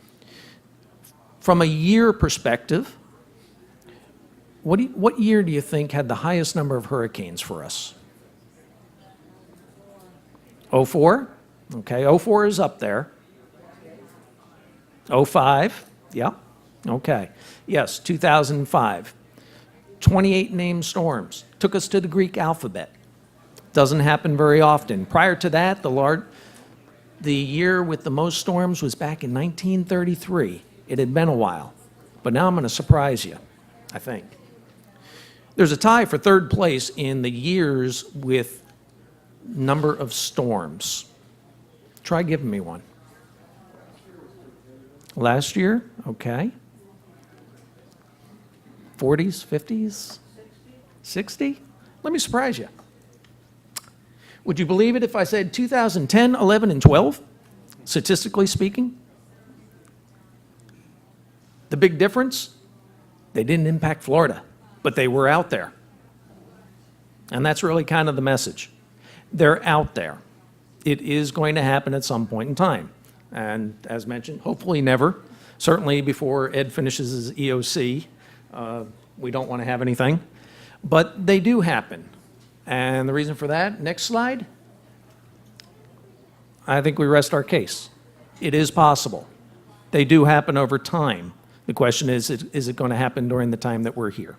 From a year perspective, what year do you think had the highest number of hurricanes for us? 04? Okay, 04 is up there. 05? Yeah. Okay. Yes, 2005. 28 named storms. Took us to the Greek alphabet. Doesn't happen very often. Prior to that, the year with the most storms was back in 1933. It had been a while. But now I'm going to surprise you, I think. There's a tie for third place in the years with number of storms. Try giving me one. Last year? Okay. 40s, 50s? 60? Let me surprise you. Would you believe it if I said 2010, 11, and 12, statistically speaking? The big difference? They didn't impact Florida, but they were out there. And that's really kind of the message. They're out there. It is going to happen at some point in time. And as mentioned, hopefully never. Certainly before Ed finishes his EOC, we don't want to have anything. But they do happen. And the reason for that, next slide, I think we rest our case. It is possible. They do happen over time. The question is it going to happen during the time that we're here?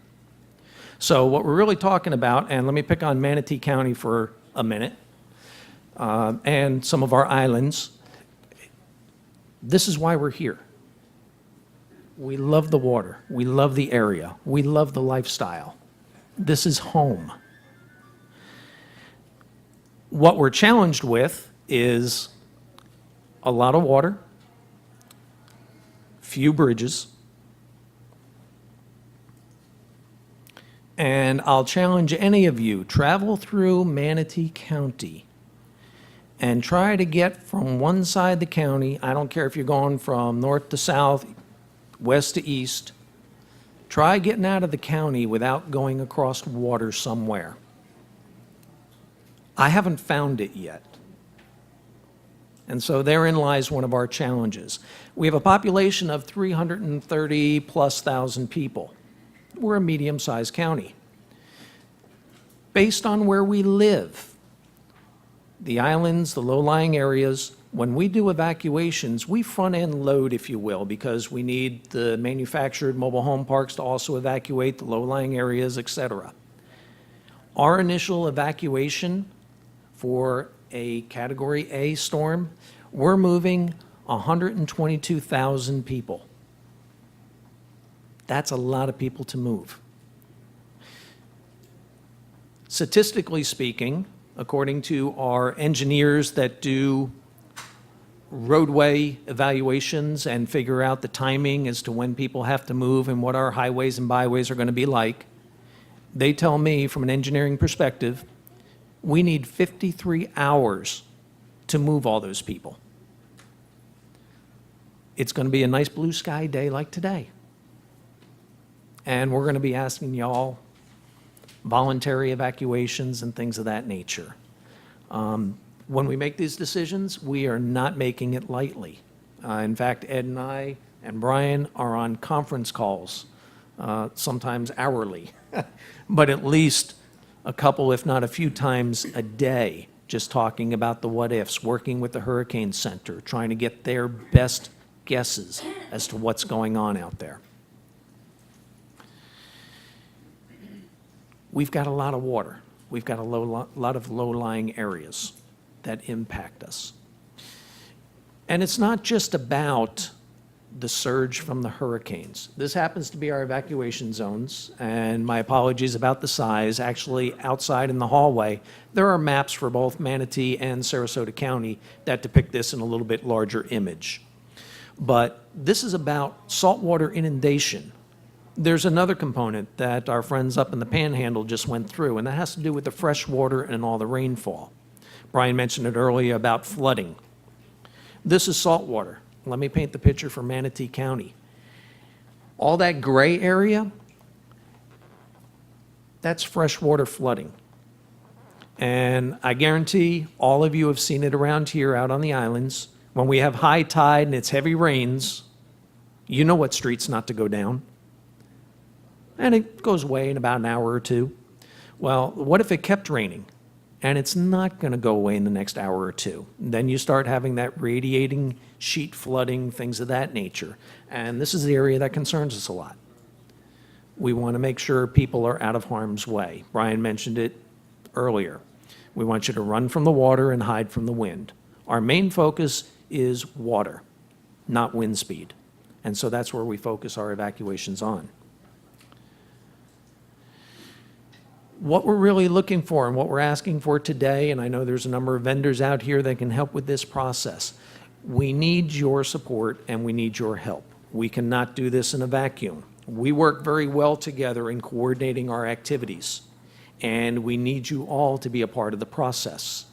So what we're really talking about, and let me pick on Manatee County for a minute, and some of our islands. This is why we're here. We love the water. We love the area. We love the lifestyle. This is home. What we're challenged with is a lot of water, few bridges, and I'll challenge any of you, travel through Manatee County and try to get from one side of the county, I don't care if you're going from north to south, west to east. Try getting out of the county without going across water somewhere. I haven't found it yet. And so therein lies one of our challenges. We have a population of 330 plus thousand people. We're a medium-sized county. Based on where we live, the islands, the low-lying areas, when we do evacuations, we front-end load, if you will, because we need the manufactured mobile home parks to also evacuate the low-lying areas, et cetera. Our initial evacuation for a Category A storm, we're moving 122,000 people. That's a lot of people to move. Statistically speaking, according to our engineers that do roadway evaluations and figure out the timing as to when people have to move and what our highways and byways are going to be like, they tell me from an engineering perspective, we need 53 hours to move all those people. It's going to be a nice blue sky day like today. And we're going to be asking y'all voluntary evacuations and things of that nature. When we make these decisions, we are not making it lightly. In fact, Ed and I and Brian are on conference calls, sometimes hourly, but at least a couple, if not a few times a day, just talking about the what-ifs, working with the Hurricane Center, trying to get their best guesses as to what's going on out there. We've got a lot of water. We've got a lot of low-lying areas that impact us. And it's not just about the surge from the hurricanes. This happens to be our evacuation zones, and my apologies about the size. Actually, outside in the hallway, there are maps for both Manatee and Sarasota County that depict this in a little bit larger image. But this is about saltwater inundation. There's another component that our friends up in the Panhandle just went through, and that has to do with the fresh water and all the rainfall. Brian mentioned it earlier about flooding. This is saltwater. Let me paint the picture for Manatee County. All that gray area, that's freshwater flooding. And I guarantee all of you have seen it around here out on the islands. When we have high tide and it's heavy rains, you know what streets not to go down. And it goes away in about an hour or two. Well, what if it kept raining? And it's not going to go away in the next hour or two. Then you start having that radiating sheet flooding, things of that nature. And this is the area that concerns us a lot. We want to make sure people are out of harm's way. Brian mentioned it earlier. We want you to run from the water and hide from the wind. Our main focus is water, not wind speed. And so that's where we focus our evacuations on. What we're really looking for and what we're asking for today, and I know there's a number of vendors out here that can help with this process, we need your support and we need your help. We cannot do this in a vacuum. We work very well together in coordinating our activities, and we need you all to be a part of the process.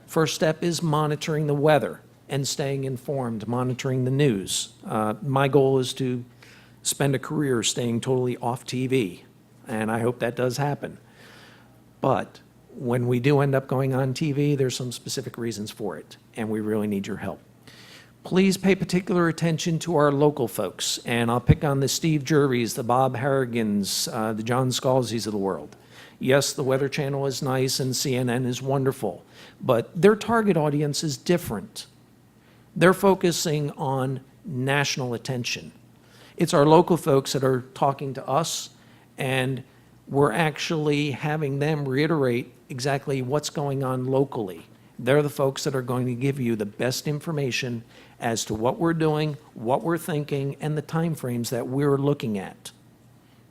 First step is monitoring the weather and staying informed, monitoring the news. My goal is to spend a career staying totally off TV, and I hope that does happen. But when we do end up going on TV, there's some specific reasons for it, and we really need your help. Please pay particular attention to our local folks, and I'll pick on the Steve Jervys, the Bob Harrigans, the John Scalzis of the world. Yes, the Weather Channel is nice and CNN is wonderful, but their target audience is different. They're focusing on national attention. It's our local folks that are talking to us, and we're actually having them reiterate exactly what's going on locally. They're the folks that are going to give you the best information as to what we're doing, what we're thinking, and the timeframes that we're looking at.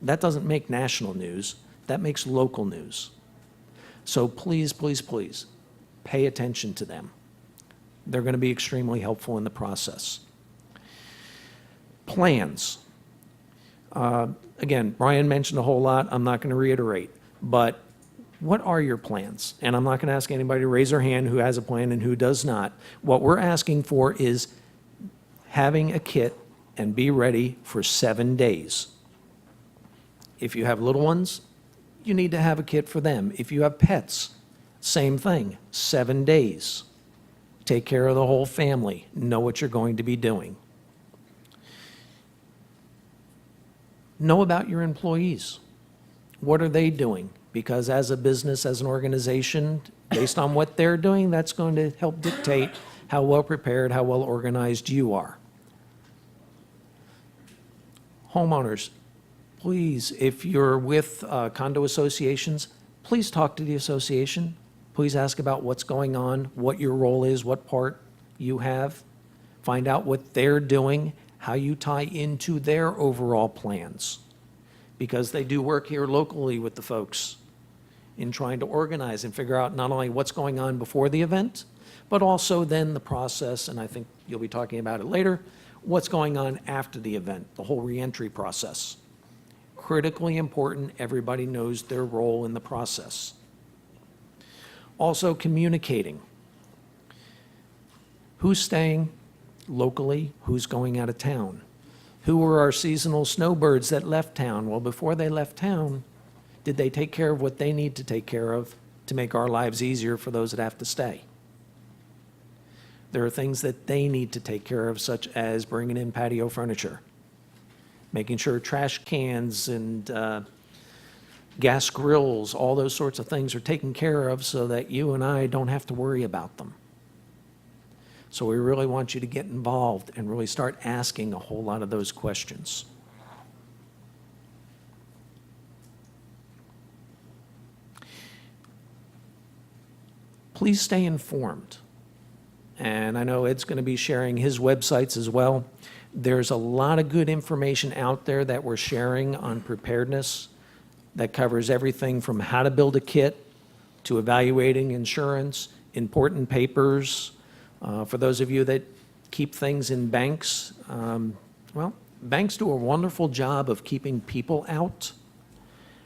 That doesn't make national news, that makes local news. So please, please, please, pay attention to them. They're going to be extremely helpful in the process. Plans. Again, Brian mentioned a whole lot. I'm not going to reiterate, but what are your plans? And I'm not going to ask anybody to raise their hand who has a plan and who does not. What we're asking for is having a kit and be ready for 7 days. If you have little ones, you need to have a kit for them. If you have pets, same thing, 7 days. Take care of the whole family. Know what you're going to be doing. Know about your employees. What are they doing? Because as a business, as an organization, based on what they're doing, that's going to help dictate how well prepared, how well organized you are. Homeowners, please, if you're with condo associations, please talk to the association. Please ask about what's going on, what your role is, what part you have. Find out what they're doing, how you tie into their overall plans. Because they do work here locally with the folks in trying to organize and figure out not only what's going on before the event, but also then the process, and I think you'll be talking about it later, what's going on after the event, the whole reentry process. Critically important, everybody knows their role in the process. Also communicating. Who's staying locally, who's going out of town? Who were our seasonal snowbirds that left town? Well, before they left town, did they take care of what they need to take care of to make our lives easier for those that have to stay? There are things that they need to take care of, such as bringing in patio furniture, making sure trash cans and gas grills, all those sorts of things are taken care of so that you and I don't have to worry about them. So we really want you to get involved and really start asking a whole lot of those questions. Please stay informed. And I know Ed's going to be sharing his websites as well. There's a lot of good information out there that we're sharing on preparedness that covers everything from how to build a kit to evaluating insurance, important papers. For those of you that keep things in banks, well, banks do a wonderful job of keeping people out.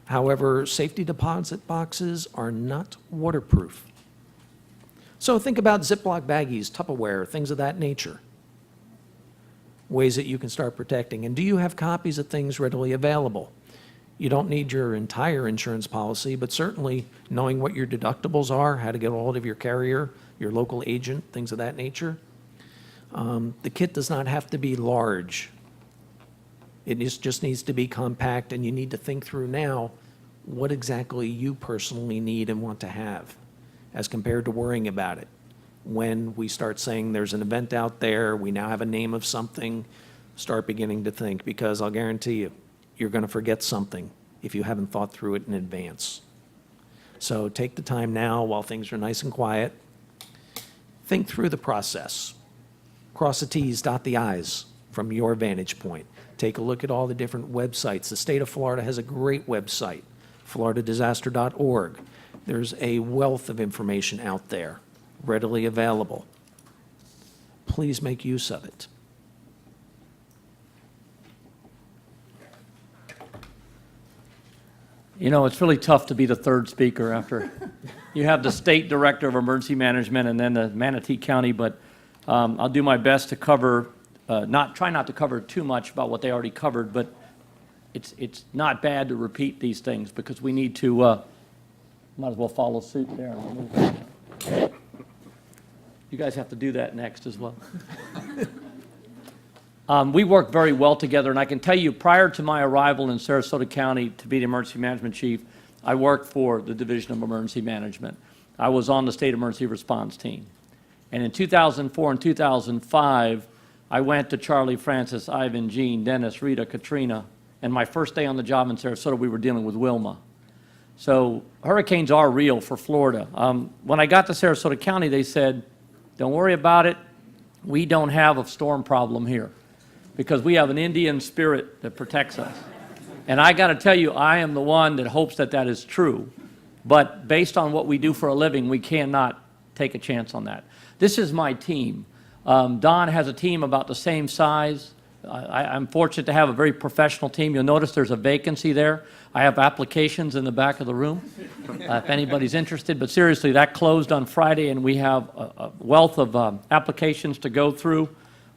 However, safety deposit boxes are not waterproof. So think about Ziploc baggies, Tupperware, things of that nature. Ways that you can start protecting. And do you have copies of things readily available? You don't need your entire insurance policy, but certainly knowing what your deductibles are, how to get a hold of your carrier, your local agent, things of that nature. The kit does not have to be large. It just needs to be compact, and you need to think through now what exactly you personally need and want to have as compared to worrying about it. When we start saying there's an event out there, we now have a name of something, start beginning to think, because I'll guarantee you, you're going to forget something if you haven't thought through it in advance. So take the time now while things are nice and quiet. Think through the process. Cross the T's, dot the I's from your vantage point. Take a look at all the different websites. The state of Florida has a great website, floridadisaster.org. There's a wealth of information out there, readily available. Please make use of it. You know, it's really tough to be the third speaker after you have the State Director of Emergency Management and then the Manatee County, but I'll do my best to cover, try not to cover too much about what they already covered, but it's not bad to repeat these things because we need to, might as well follow suit there. You guys have to do that next as well. We work very well together, and I can tell you, prior to my arrival in Sarasota County to be the emergency management chief, I worked for the Division of Emergency Management. I was on the state emergency response team. And in 2004 and 2005, I went to Charlie, Francis, Ivan, Jean, Dennis, Rita, Katrina, and my first day on the job in Sarasota, we were dealing with Wilma. So hurricanes are real for Florida. When I got to Sarasota County, they said, don't worry about it. We don't have a storm problem here, because we have an Indian spirit that protects us. And I got to tell you, I am the one that hopes that that is true. But based on what we do for a living, we cannot take a chance on that. This is my team. Don has a team about the same size. I'm fortunate to have a very professional team. You'll notice there's a vacancy there. I have applications in the back of the room if anybody's interested. But seriously, that closed on Friday, and we have a wealth of applications to go through.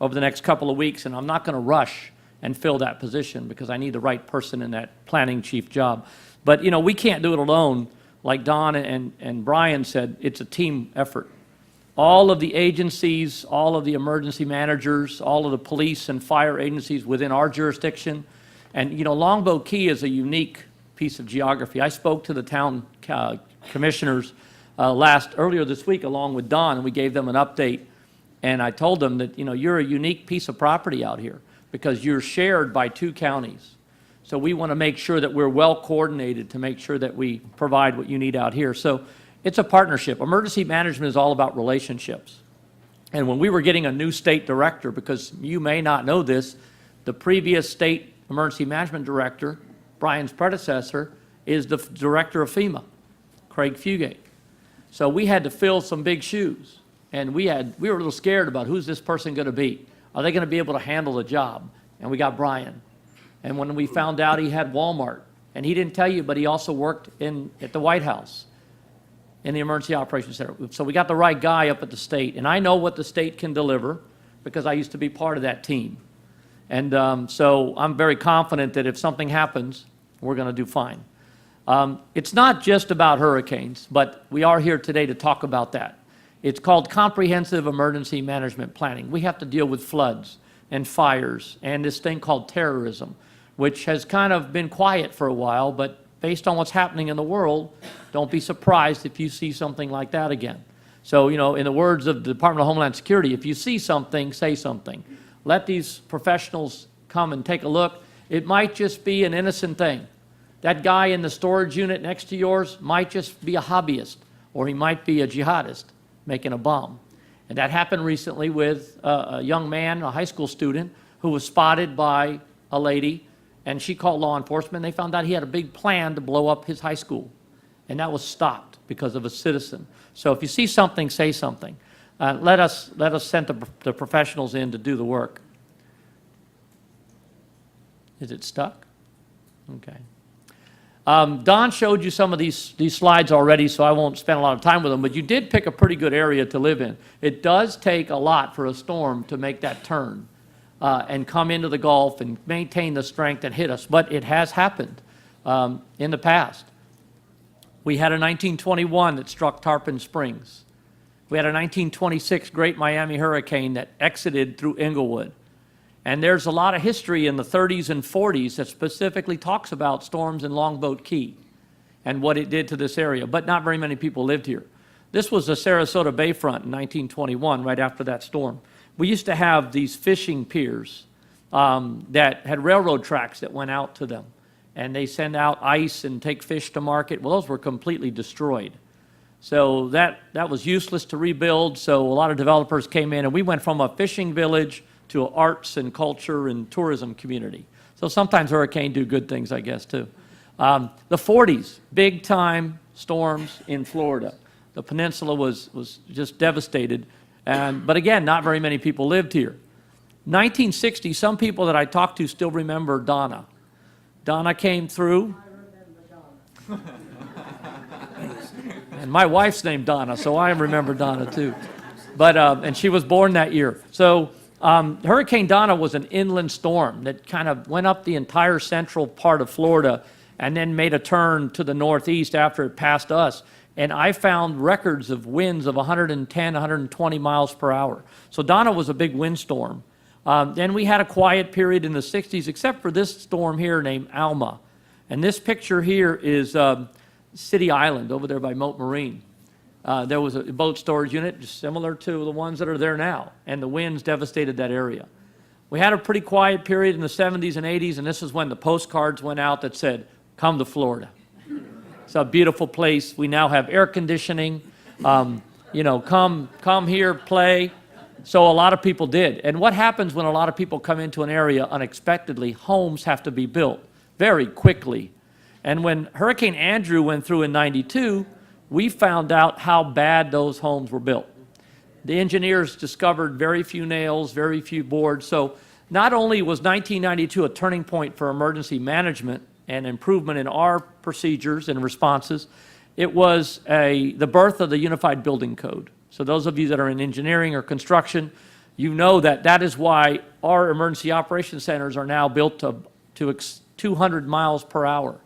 over the next couple of weeks, and I'm not going to rush and fill that position because I need the right person in that planning chief job. But, you know, we can't do it alone. Like Don and Brian said, it's a team effort. All of the agencies, all of the emergency managers, all of the police and fire agencies within our jurisdiction. And, you know, Longboat Key is a unique piece of geography. I spoke to the town commissioners earlier this week along with Don, and we gave them an update. And I told them that, you know, you're a unique piece of property out here because you're shared by 2 counties. So we want to make sure that we're well coordinated to make sure that we provide what you need out here. So it's a partnership. Emergency management is all about relationships. And when we were getting a new state director, because you may not know this, the previous state emergency management director, Brian's predecessor, is the director of FEMA, Craig Fugate. So we had to fill some big shoes. And we were a little scared about who's this person going to be? Are they going to be able to handle the job? And we got Brian. And when we found out he had Walmart, and he didn't tell you, but he also worked at the White House in the Emergency Operations Center. So we got the right guy up at the state. And I know what the state can deliver because I used to be part of that team. And so I'm very confident that if something happens, we're going to do fine. It's not just about hurricanes, but we are here today to talk about that. It's called Comprehensive Emergency Management Planning. We have to deal with floods and fires and this thing called terrorism, which has kind of been quiet for a while, but based on what's happening in the world, don't be surprised if you see something like that again. So, you know, in the words of the Department of Homeland Security, if you see something, say something. Let these professionals come and take a look. It might just be an innocent thing. That guy in the storage unit next to yours might just be a hobbyist, or he might be a jihadist making a bomb. And that happened recently with a young man, a high school student, who was spotted by a lady, and she called law enforcement. They found out he had a big plan to blow up his high school, and that was stopped because of a citizen. So if you see something, say something. Let us send the professionals in to do the work. Is it stuck? Okay. Don showed you some of these slides already, so I won't spend a lot of time with them, but you did pick a pretty good area to live in. It does take a lot for a storm to make that turn and come into the Gulf and maintain the strength and hit us, but it has happened in the past. We had a 1921 that struck Tarpon Springs. We had a 1926 Great Miami Hurricane that exited through Inglewood. And there's a lot of history in the 30s and 40s that specifically talks about storms in Longboat Key and what it did to this area, but not very many people lived here. This was the Sarasota Bayfront in 1921, right after that storm. We used to have these fishing piers that had railroad tracks that went out to them, and they send out ice and take fish to market. Well, those were completely destroyed. So that was useless to rebuild, so a lot of developers came in, and we went from a fishing village to an arts and culture and tourism community. So sometimes hurricanes do good things, I guess, too. The 40s, big-time storms in Florida. The peninsula was just devastated. But again, not very many people lived here. 1960, some people that I talked to still remember Donna. Donna came through. I remember Donna. And my wife's named Donna, so I remember Donna, too. But, and she was born that year. So Hurricane Donna was an inland storm that kind of went up the entire central part of Florida and then made a turn to the northeast after it passed us. And I found records of winds of 110, 120 miles per hour. So Donna was a big windstorm. Then we had a quiet period in the 60s, except for this storm here named Alma. And this picture here is City Island over there by Moat Marine. There was a boat storage unit just similar to the ones that are there now, and the winds devastated that area. We had a pretty quiet period in the 70s and 80s, and this is when the postcards went out that said, "Come to Florida." It's a beautiful place. We now have air conditioning. You know, come here, play. So a lot of people did. And what happens when a lot of people come into an area unexpectedly? Homes have to be built very quickly. And when Hurricane Andrew went through in '92, we found out how bad those homes were built. The engineers discovered very few nails, very few boards. So not only was 1992 a turning point for emergency management and improvement in our procedures and responses, it was the birth of the Unified Building Code. So those of you that are in engineering or construction, You know that that is why our emergency operations centers are now built to 200 miles per hour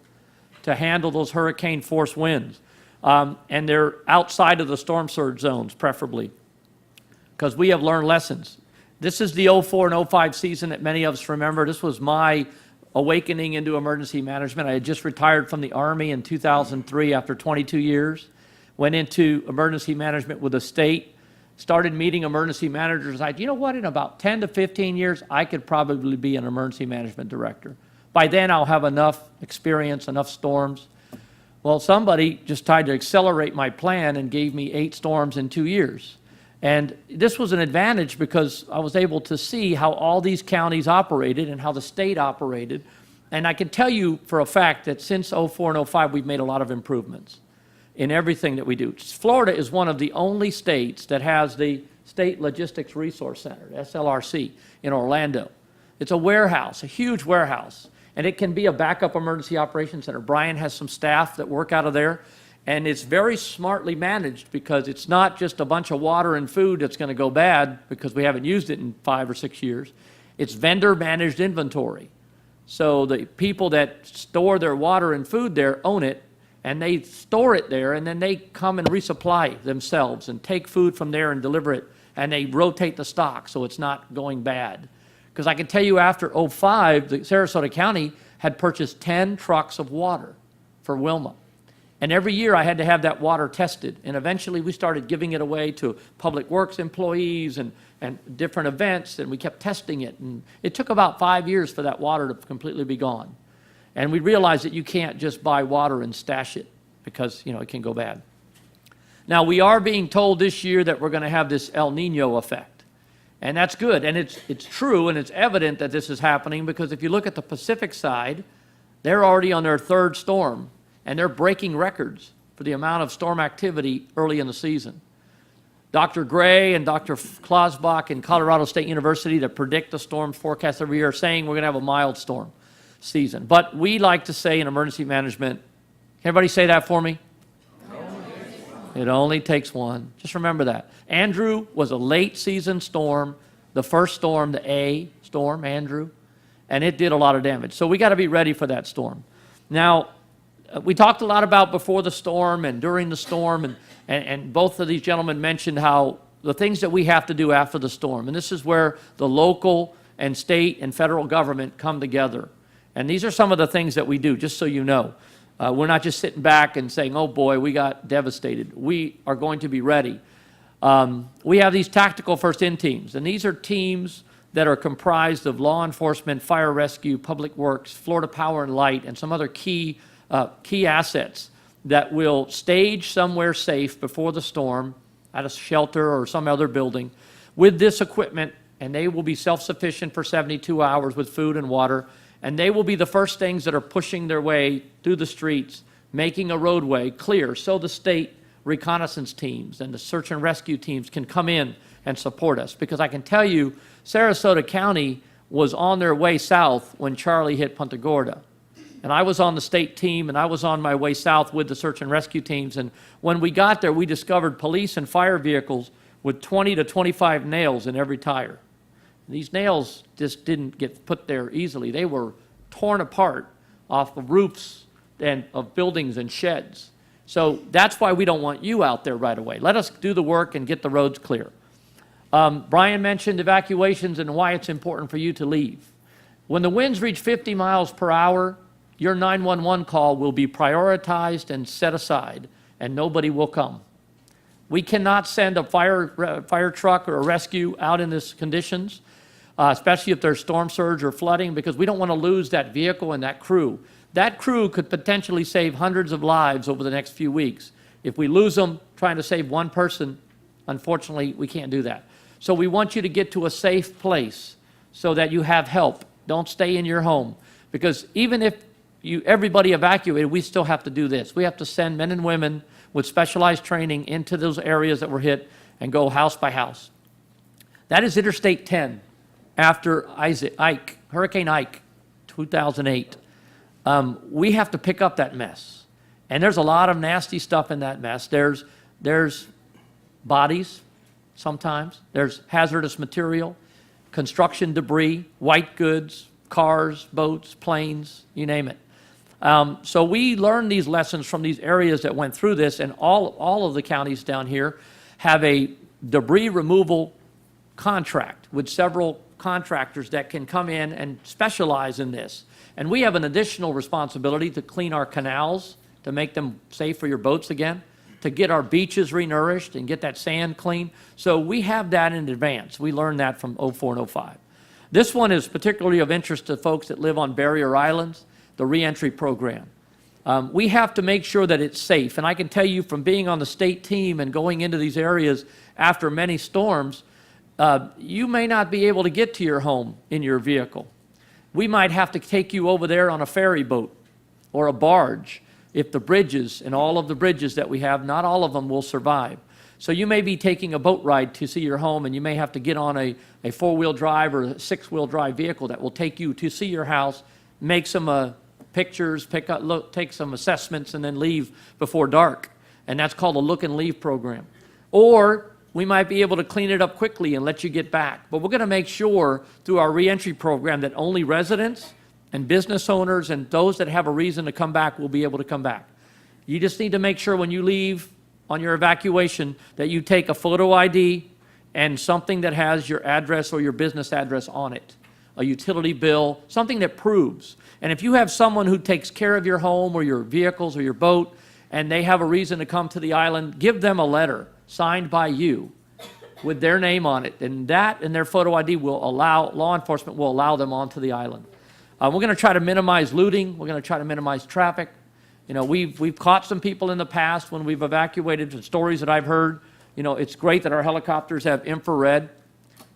to handle those hurricane force winds. And they're outside of the storm surge zones, preferably, because we have learned lessons. This is the 04 and 05 season that many of us remember. This was my awakening into emergency management. I had just retired from the Army in 2003 after 22 years, went into emergency management with the state, started meeting emergency managers. I said, you know what, in about 10 to 15 years, I could probably be an emergency management director. By then, I'll have enough experience, enough storms. Well, somebody just tried to accelerate my plan and gave me 8 storms in 2 years. And this was an advantage because I was able to see how all these counties operated and how the state operated. And I can tell you for a fact that since 04 and 05, we've made a lot of improvements in everything that we do. Florida is one of the only states that has the State Logistics Resource Center, SLRC, in Orlando. It's a warehouse, a huge warehouse, and it can be a backup emergency operations center. Brian has some staff that work out of there, and it's very smartly managed because it's not just a bunch of water and food that's going to go bad because we haven't used it in 5 or 6 years. It's vendor-managed inventory. So the people that store their water and food there own it, and they store it there, and then they come and resupply themselves and take food from there and deliver it, and they rotate the stock so it's not going bad. Because I can tell you after 05, the Sarasota County had purchased 10 trucks of water for Wilma. And every year I had to have that water tested. And eventually we started giving it away to public works employees and different events, and we kept testing it. And it took about 5 years for that water to completely be gone. And we realized that you can't just buy water and stash it because, you know, it can go bad. Now, we are being told this year that we're going to have this El Nino effect. And that's good. And it's true, and it's evident that this is happening because if you look at the Pacific side, they're already on their 3rd storm, and they're breaking records for the amount of storm activity early in the season. Dr. Gray and Dr. Klausbach in Colorado State University that predict the storm forecast every year are saying we're going to have a mild storm season. But we like to say in emergency management, can everybody say that for me? It only takes one. Just remember that. Andrew was a late season storm, the first storm, the A storm, Andrew, and it did a lot of damage. So we got to be ready for that storm. Now, we talked a lot about before the storm and during the storm, and both of these gentlemen mentioned how the things that we have to do after the storm. And this is where the local and state and federal government come together. And these are some of the things that we do, just so you know. We're not just sitting back and saying, oh boy, we got devastated. We are going to be ready. We have these tactical first-in teams, and these are teams that are comprised of law enforcement, fire rescue, public works, Florida Power and Light, and some other key assets that will stage somewhere safe before the storm at a shelter or some other building with this equipment, and they will be self-sufficient for 72 hours with food and water, and they will be the first things that are pushing their way through the streets, making a roadway clear so the state reconnaissance teams and the search and rescue teams can come in and support us. Because I can tell you, Sarasota County was on their way south when Charlie hit Punta Gorda. And I was on the state team, and I was on my way south with the search and rescue teams. And when we got there, we discovered police and fire vehicles with 20 to 25 nails in every tire. These nails just didn't get put there easily. They were torn apart off of roofs and of buildings and sheds. So that's why we don't want you out there right away. Let us do the work and get the roads clear. Brian mentioned evacuations and why it's important for you to leave. When the winds reach 50 miles per hour, your 911 call will be prioritized and set aside, and nobody will come. We cannot send a fire truck or a rescue out in these conditions, especially if there's storm surge or flooding, because we don't want to lose that vehicle and that crew. That crew could potentially save hundreds of lives over the next few weeks. If we lose them trying to save one person, unfortunately, we can't do that. So we want you to get to a safe place so that you have help. Don't stay in your home, because even if everybody evacuated, we still have to do this. We have to send men and women with specialized training into those areas that were hit and go house by house. That is Interstate 10 after Hurricane Ike, 2008. We have to pick up that mess. And there's a lot of nasty stuff in that mess. There's bodies, sometimes. There's hazardous material, construction debris, white goods, cars, boats, planes, you name it. So we learned these lessons from these areas that went through this, and all of the counties down here have a debris removal contract with several contractors that can come in and specialize in this. And we have an additional responsibility to clean our canals, to make them safe for your boats again, to get our beaches renourished and get that sand clean. So we have that in advance. We learned that from '04 and '05. This one is particularly of interest to folks that live on barrier islands, the reentry program. We have to make sure that it's safe. And I can tell you from being on the state team and going into these areas after many storms, you may not be able to get to your home in your vehicle. We might have to take you over there on a ferry boat or a barge if the bridges, and all of the bridges that we have, not all of them will survive. So you may be taking a boat ride to see your home, and you may have to get on a four-wheel drive or a six-wheel drive vehicle that will take you to see your house, make some pictures, take some assessments, and then leave before dark. And that's called a look and leave program. Or we might be able to clean it up quickly and let you get back. But we're going to make sure through our reentry program that only residents and business owners and those that have a reason to come back will be able to come back. You just need to make sure when you leave on your evacuation that you take a photo ID and something that has your address or your business address on it, a utility bill, something that proves. And if you have someone who takes care of your home or your vehicles or your boat and they have a reason to come to the island, give them a letter signed by you with their name on it, and that and their photo ID will allow, law enforcement will allow them onto the island. We're going to try to minimize looting. We're going to try to minimize traffic. You know, we've caught some people in the past when we've evacuated, the stories that I've heard. You know, it's great that our helicopters have infrared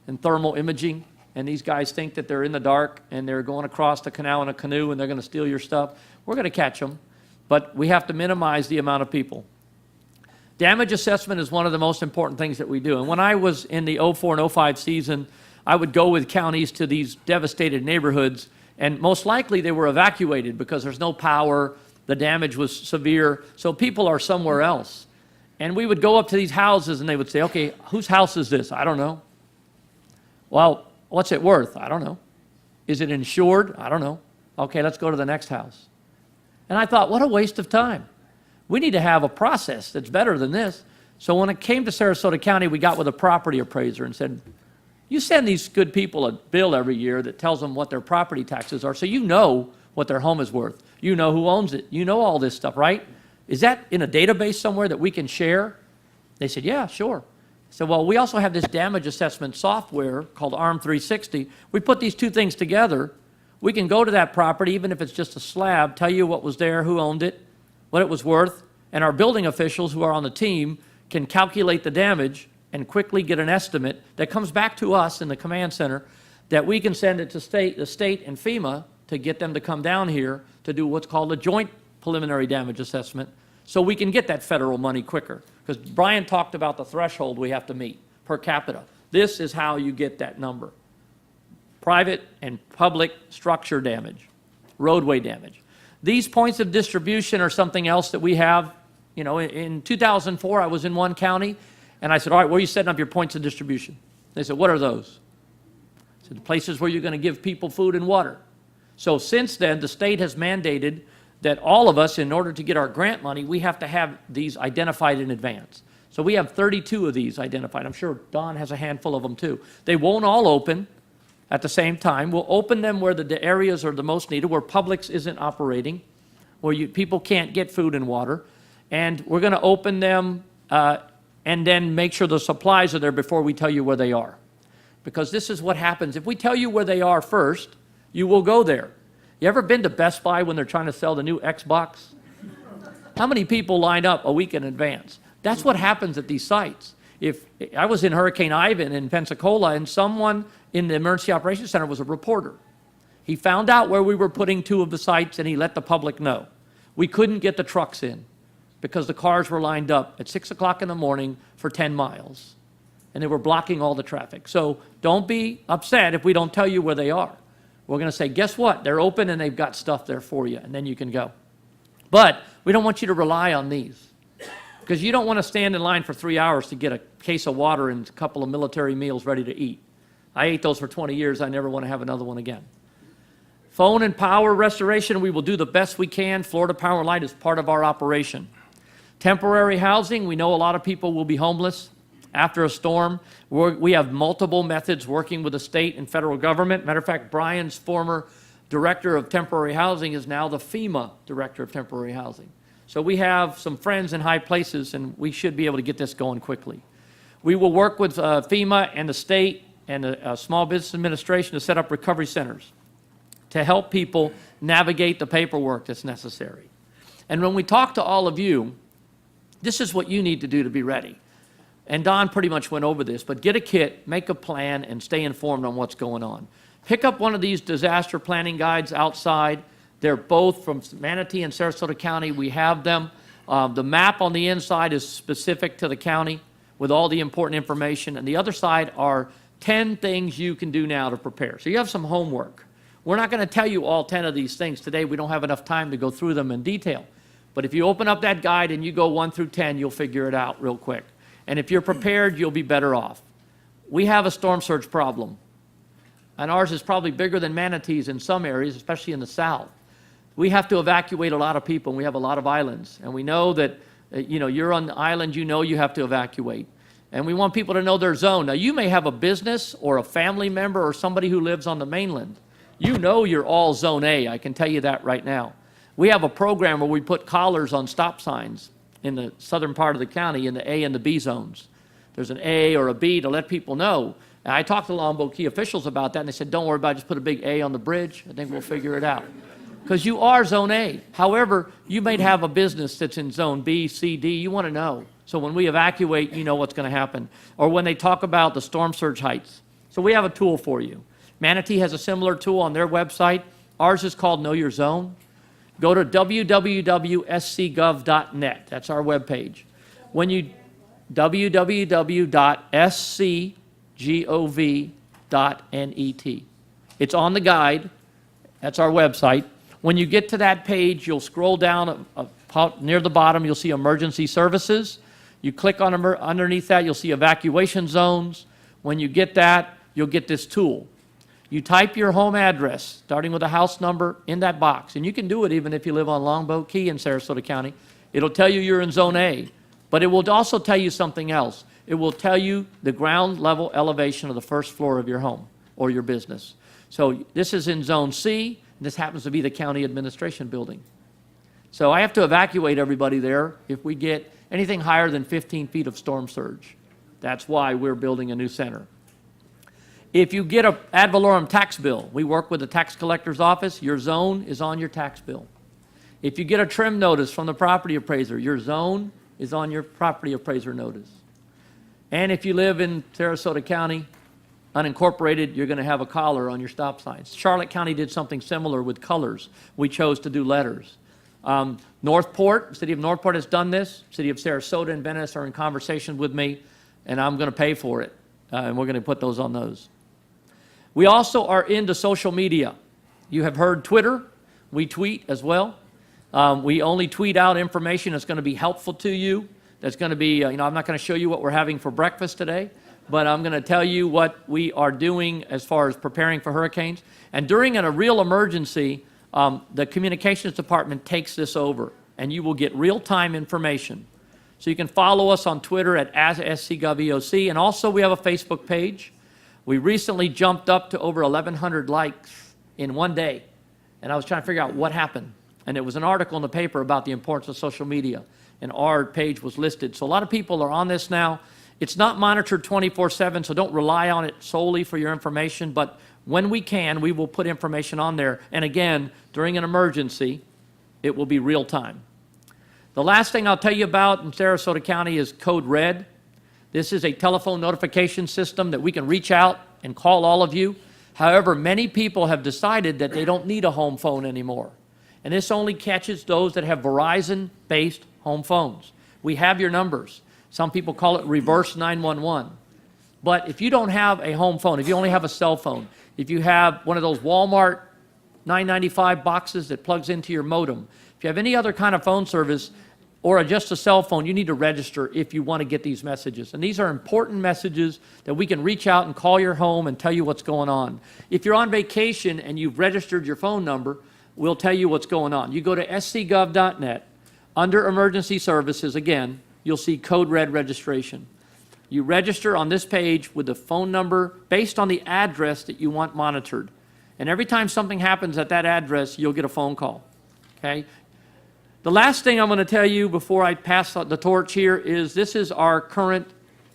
and thermal imaging, and these guys think that they're in the dark and they're going across the canal in a canoe and they're going to steal your stuff. We're going to catch them, but we have to minimize the amount of people. Damage assessment is one of the most important things that we do. And when I was in the '04 and '05 season, I would go with counties to these devastated neighborhoods, and most likely they were evacuated because there's no power, the damage was severe, so people are somewhere else. And we would go up to these houses and they would say, okay, whose house is this? I don't know. Well, what's it worth? I don't know. Is it insured? I don't know. Okay, let's go to the next house. And I thought, what a waste of time. We need to have a process that's better than this. So when it came to Sarasota County, we got with a property appraiser and said, you send these good people a bill every year that tells them what their property taxes are, so you know what their home is worth. You know who owns it. You know all this stuff, right? Is that in a database somewhere that we can share? They said, yeah, sure. I said, well, we also have this damage assessment software called ARM360. We put these two things together. We can go to that property, even if it's just a slab, tell you what was there, who owned it, what it was worth, and our building officials who are on the team can calculate the damage and quickly get an estimate that comes back to us in the command center that we can send it to the state and FEMA to get them to come down here to do what's called a joint preliminary damage assessment so we can get that federal money quicker. Because Brian talked about the threshold we have to meet per capita. This is how you get that number. Private and public structure damage, roadway damage. These points of distribution are something else that we have. You know, in 2004, I was in one county, and I said, all right, where are you setting up your points of distribution? They said, what are those? I said, the places where you're going to give people food and water. So since then, the state has mandated that all of us, in order to get our grant money, we have to have these identified in advance. So we have 32 of these identified. I'm sure Don has a handful of them too. They won't all open at the same time. We'll open them where the areas are the most needed, where Publix isn't operating, where people can't get food and water. And we're going to open them and then make sure the supplies are there before we tell you where they are. Because this is what happens. If we tell you where they are first, you will go there. You ever been to Best Buy when they're trying to sell the new Xbox? How many people line up a week in advance? That's what happens at these sites. If I was in Hurricane Ivan in Pensacola, and someone in the Emergency Operations Center was a reporter. He found out where we were putting two of the sites, and he let the public know. We couldn't get the trucks in because the cars were lined up at 6 o'clock in the morning for 10 miles, and they were blocking all the traffic. So don't be upset if we don't tell you where they are. We're going to say, guess what? They're open, and they've got stuff there for you, and then you can go. But we don't want you to rely on these, Because you don't want to stand in line for 3 hours to get a case of water and a couple of military meals ready to eat. I ate those for 20 years. I never want to have another one again. Phone and power restoration, we will do the best we can. Florida Power and Light is part of our operation. Temporary housing, we know a lot of people will be homeless after a storm. We have multiple methods working with the state and federal government. Matter of fact, Brian's former director of temporary housing is now the FEMA director of temporary housing. So we have some friends in high places, and we should be able to get this going quickly. We will work with FEMA and the state and the Small Business Administration to set up recovery centers to help people navigate the paperwork that's necessary. And when we talk to all of you, this is what you need to do to be ready. And Don pretty much went over this, but get a kit, make a plan, and stay informed on what's going on. Pick up one of these disaster planning guides outside. They're both from Manatee and Sarasota County. We have them. The map on the inside is specific to the county with all the important information, and the other side are 10 things you can do now to prepare. So you have some homework. We're not going to tell you all 10 of these things today. We don't have enough time to go through them in detail. But if you open up that guide and you go 1 through 10, you'll figure it out real quick. And if you're prepared, you'll be better off. We have a storm surge problem. And ours is probably bigger than Manatee's in some areas, especially in the south. We have to evacuate a lot of people, and we have a lot of islands. And we know that, you're on the island, you have to evacuate. And we want people to know their zone. Now, you may have a business or a family member or somebody who lives on the mainland. You know you're all Zone A, I can tell you that right now. We have a program where we put collars on stop signs in the southern part of the county in the A and the B zones. There's an A or a B to let people know. And I talked to Longboat Key officials about that, and they said, don't worry about it, just put a big A on the bridge. I think we'll figure it out. Because you are Zone A. However, you may have a business that's in Zone B, C, D. You want to know. So when we evacuate, you know what's going to happen. Or when they talk about the storm surge heights. So we have a tool for you. Manatee has a similar tool on their website. Ours is called Know Your Zone. Go to www.scgov.net. That's our webpage. www.scgov.net. It's on the guide. That's our website. When you get to that page, you'll scroll down near the bottom. You'll see emergency services. You click on underneath that, you'll see evacuation zones. When you get that, you'll get this tool. You type your home address, starting with a house number, in that box. And you can do it even if you live on Longboat Key in Sarasota County. It'll tell you you're in Zone A, but it will also tell you something else. It will tell you the ground level elevation of the first floor of your home or your business. So this is in Zone C. This happens to be the county administration building. So I have to evacuate everybody there if we get anything higher than 15 feet of storm surge. That's why we're building a new center. If you get an ad valorem tax bill, we work with the tax collector's office, your zone is on your tax bill. If you get a trim notice from the property appraiser, your zone is on your property appraiser notice. And if you live in Sarasota County, unincorporated, you're going to have a collar on your stop signs. Charlotte County did something similar with colors. We chose to do letters. Northport, City of Northport has done this. City of Sarasota and Venice are in conversation with me, and I'm going to pay for it. And we're going to put those on those. We also are into social media. You have heard Twitter. We tweet as well. We only tweet out information that's going to be helpful to you. That's going to be, I'm not going to show you what we're having for breakfast today, but I'm going to tell you what we are doing as far as preparing for hurricanes. And during a real emergency, the communications department takes this over, and you will get real-time information. So you can follow us on Twitter at @SCGovEOC, and also we have a Facebook page. We recently jumped up to over 1,100 likes in one day, and I was trying to figure out what happened. And it was an article in the paper about the importance of social media, and our page was listed. So a lot of people are on this now. It's not monitored 24/7, so don't rely on it solely for your information, but when we can, we will put information on there. And again, during an emergency, it will be real time. The last thing I'll tell you about in Sarasota County is Code Red. This is a telephone notification system that we can reach out and call all of you. However, many people have decided that they don't need a home phone anymore. And this only catches those that have Verizon-based home phones. We have your numbers. Some people call it reverse 911. But if you don't have a home phone, if you only have a cell phone, if you have one of those Walmart $9.95 boxes that plugs into your modem, if you have any other kind of phone service, or just a cell phone, you need to register if you want to get these messages. And these are important messages that we can reach out and call your home and tell you what's going on. If you're on vacation and you've registered your phone number, we'll tell you what's going on. You go to scgov.net, under Emergency Services, again, you'll see Code Red registration. You register on this page with the phone number based on the address that you want monitored. And every time something happens at that address, you'll get a phone call, okay? The last thing I'm going to tell you before I pass the torch here is this is our current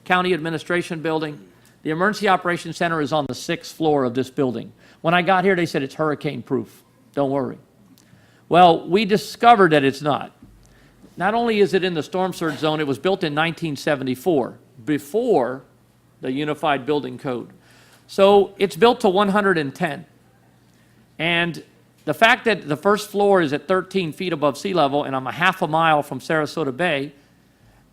county administration building. The Emergency Operations Center is on the 6th floor of this building. When I got here, they said it's hurricane-proof. Don't worry. Well, we discovered that it's not. Not only is it in the storm surge zone, it was built in 1974, before the Unified Building Code. So it's built to 110. And the fact that the first floor is at 13 feet above sea level, and I'm a half a mile from Sarasota Bay,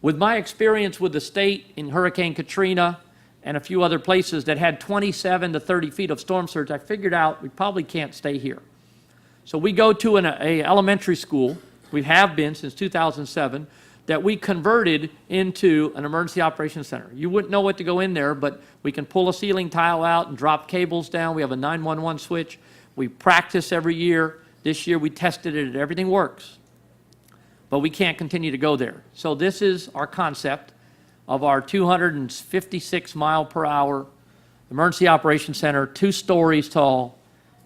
with my experience with the state in Hurricane Katrina and a few other places that had 27 to 30 feet of storm surge, I figured out we probably can't stay here. So we go to an elementary school, we have been since 2007, that we converted into an emergency operations center. You wouldn't know what to go in there, but we can pull a ceiling tile out and drop cables down. We have a 911 switch. We practice every year. This year we tested it and everything works. But we can't continue to go there. So this is our concept of our 256 mile per hour emergency operations center, 2 stories tall,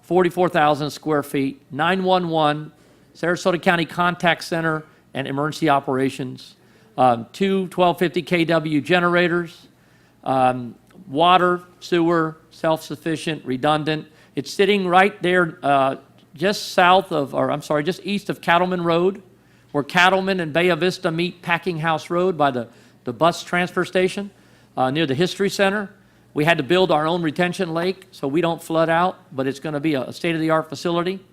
44,000 square feet, 911, Sarasota County Contact Center and Emergency Operations, 2 1250 kW generators, water, sewer, self-sufficient, redundant. It's sitting right there just south of, or I'm sorry, just east of Cattleman Road, where Cattleman and Bay Vista meet Packing House Road by the bus transfer station near the History Center. We had to build our own retention lake so we don't flood out, but it's going to be a state-of-the-art facility.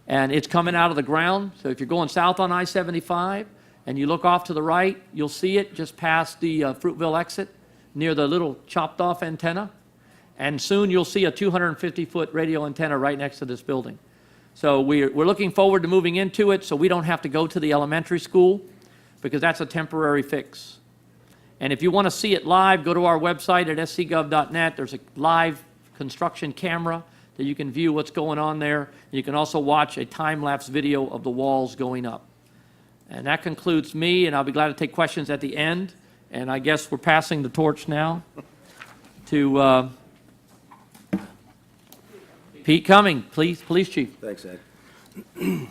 And it's coming out of the ground. So if you're going south on I-75 and you look off to the right, you'll see it just past the Fruitville exit near the little chopped-off antenna. And soon you'll see a 250-foot radio antenna right next to this building. So we're looking forward to moving into it so we don't have to go to the elementary school, because that's a temporary fix. And if you want to see it live, go to our website at scgov.net. There's a live construction camera that you can view what's going on there. You can also watch a time-lapse video of the walls going up. And that concludes me, and I'll be glad to take questions at the end. And I guess we're passing the torch now to Pete Cumming, Police Chief. Thanks, Ed. I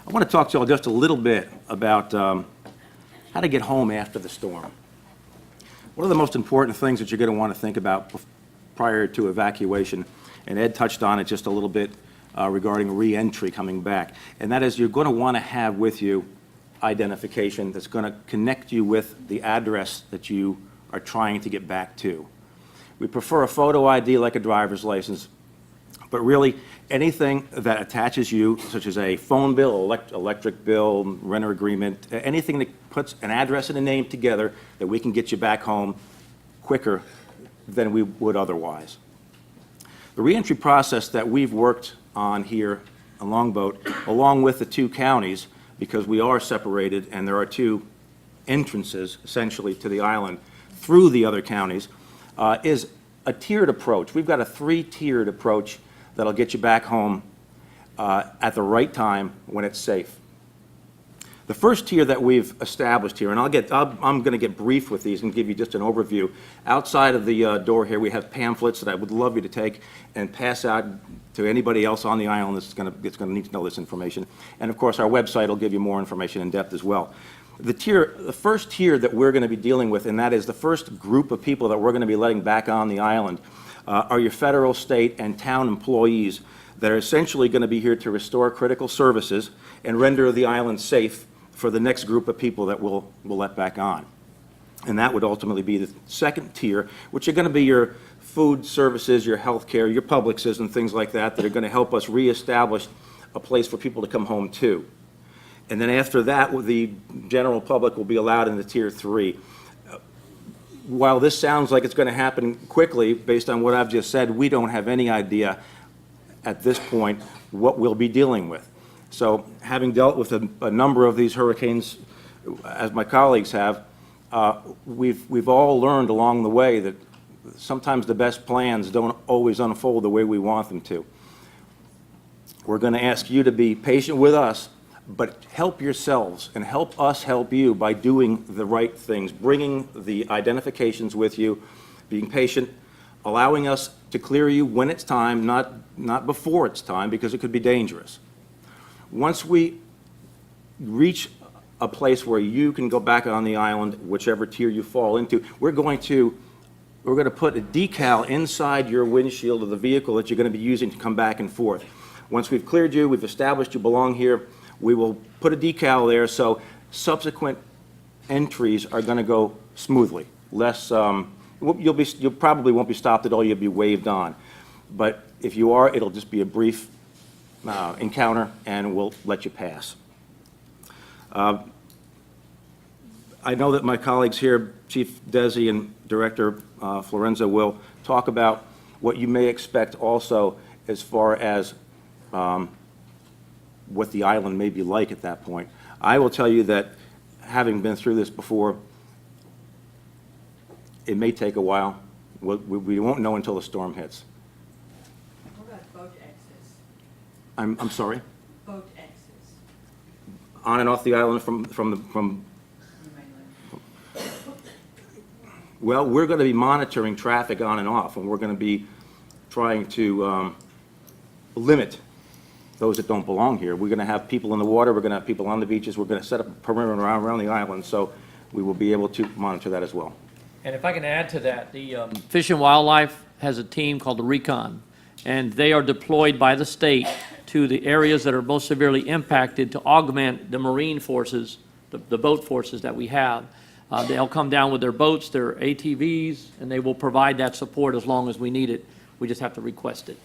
want to talk to you all just a little bit about how to get home after the storm. One of the most important things that you're going to want to think about prior to evacuation, and Ed touched on it just a little bit regarding re-entry coming back, and that is you're going to want to have with you identification that's going to connect you with the address that you are trying to get back to. We prefer a photo ID like a driver's license, but really anything that attaches you, such as a phone bill, electric bill, renter agreement, anything that puts an address and a name together that we can get you back home quicker than we would otherwise. The reentry process that we've worked on here on Longboat, along with the 2 counties, because we are separated and there are 2 entrances essentially to the island through the other counties, is a tiered approach. We've got a 3-tiered approach that'll get you back home at the right time when it's safe. The first tier that we've established here, and I'm going to get brief with these and give you just an overview. Outside of the door here, we have pamphlets that I would love you to take and pass out to anybody else on the island that's going to need to know this information. And of course, our website will give you more information in depth as well. The first tier that we're going to be dealing with, and that is the first group of people that we're going to be letting back on the island, are your federal, state, and town employees that are essentially going to be here to restore critical services and render the island safe for the next group of people that we'll let back on. And that would ultimately be the second tier, which are going to be your food services, your health care, your Publixes, and things like that that are going to help us reestablish a place for people to come home to. And then after that, the general public will be allowed into Tier 3. While this sounds like it's going to happen quickly, based on what I've just said, we don't have any idea at this point what we'll be dealing with. So having dealt with a number of these hurricanes as my colleagues have, we've all learned along the way that sometimes the best plans don't always unfold the way we want them to. We're going to ask you to be patient with us, but help yourselves and help us help you by doing the right things, bringing the identifications with you, being patient, allowing us to clear you when it's time, not before it's time, because it could be dangerous. Once we reach a place where you can go back on the island, whichever tier you fall into, we're going to put a decal inside your windshield of the vehicle that you're going to be using to come back and forth. Once we've cleared you, we've established you belong here, we will put a decal there so subsequent entries are going to go smoothly. You probably won't be stopped at all, you'll be waved on. But if you are, it'll just be a brief encounter and we'll let you pass. I know that my colleagues here, Chief Desi and Director Florenzo, will talk about what you may expect also as far as what the island may be like at that point. I will tell you that, having been through this before, it may take a while. We won't know until the storm hits. What about boat access? I'm sorry? Boat access. On and off the island from well, we're going to be monitoring traffic on and off, and we're going to be trying to limit those that don't belong here. We're going to have people in the water, we're going to have people on the beaches, we're going to set up a perimeter around the island, so we will be able to monitor that as well. And if I can add to that, the Fish and Wildlife has a team called the Recon, and they are deployed by the state to the areas that are most severely impacted to augment the marine forces, the boat forces that we have. They'll come down with their boats, their ATVs, and they will provide that support as long as we need it. We just have to request it.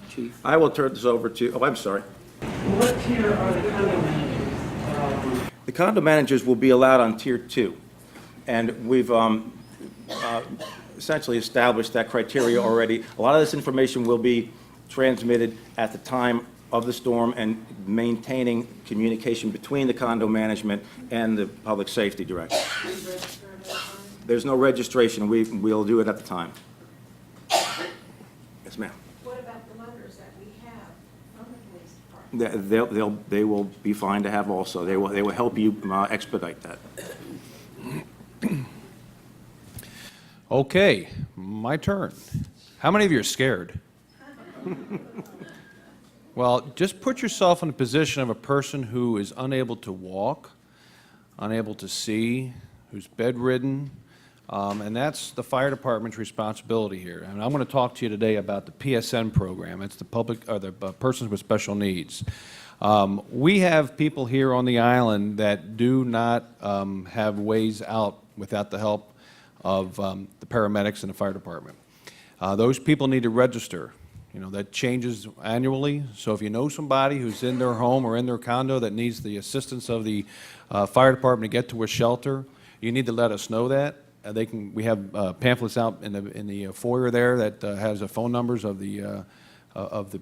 Chief? I will turn this over to, oh, I'm sorry. What tier are the condo managers? The condo managers will be allowed on Tier 2, and we've essentially established that criteria already. A lot of this information will be transmitted at the time of the storm and maintaining communication between the condo management and the public safety director. There's no registration. We'll do it at the time. Yes, ma'am. What about the letters that we have from the police department? They will be fine to have also. They will help you expedite that. Okay, my turn. How many of you are scared? Well, just put yourself in the position of a person who is unable to walk, unable to see, who's bedridden, and that's the fire department's responsibility here. And I'm going to talk to you today about the PSN program. It's the persons with special needs. We have people here on the island that do not have ways out without the help of the paramedics and the fire department. Those people need to register. You know, that changes annually. So if you know somebody who's in their home or in their condo that needs the assistance of the fire department to get to a shelter, you need to let us know that. We have pamphlets out in the foyer there that has the phone numbers of the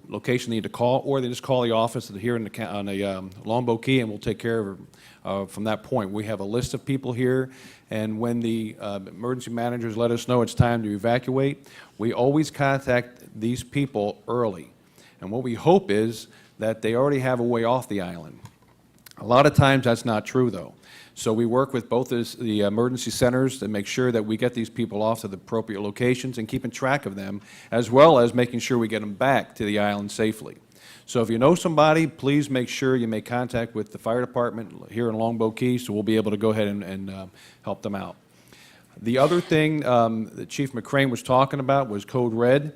location they need to call, or they just call the office here on the Longboat Key, and we'll take care of from that point. We have a list of people here, and when the emergency managers let us know it's time to evacuate, we always contact these people early. And what we hope is that they already have a way off the island. A lot of times that's not true, though. So we work with both the emergency centers to make sure that we get these people off to the appropriate locations and keeping track of them, as well as making sure we get them back to the island safely. So if you know somebody, please make sure you make contact with the fire department here in Longboat Key, so we'll be able to go ahead and help them out. The other thing that Chief McCrane was talking about was Code Red.